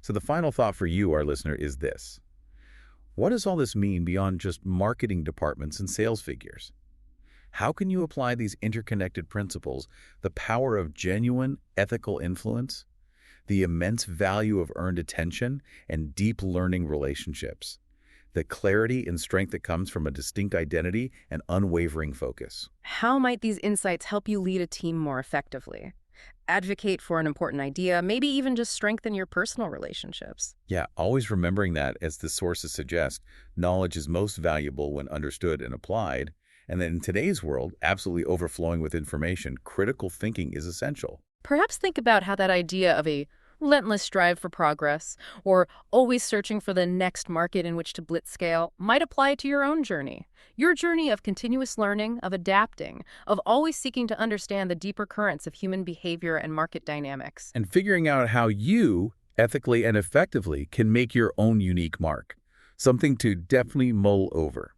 So the final thought for you, our listener, is this. What does all this mean beyond just marketing departments and sales figures? How can you apply these interconnected principles, the power of genuine ethical influence, the immense value of earned attention and deep learning relationships, the clarity and strength that comes from a distinct identity and unwavering focus? How might these insights help you lead a team more effectively? Advocate for an important idea, maybe even just strengthen your personal relationships. Yeah, always remembering that, as the sources suggest, knowledge is most valuable when understood and applied, and that in today's world, absolutely overflowing with information, critical thinking is essential. Perhaps think about how that idea of a relentless drive for progress, or always searching for the next market in which to blitzscale, might apply to your own journey. Your journey of continuous learning, of adapting, of always seeking to understand the deeper currents of human behavior and market dynamics. And figuring out how you, ethically and effectively, can make your own unique mark. Something to definitely mull over.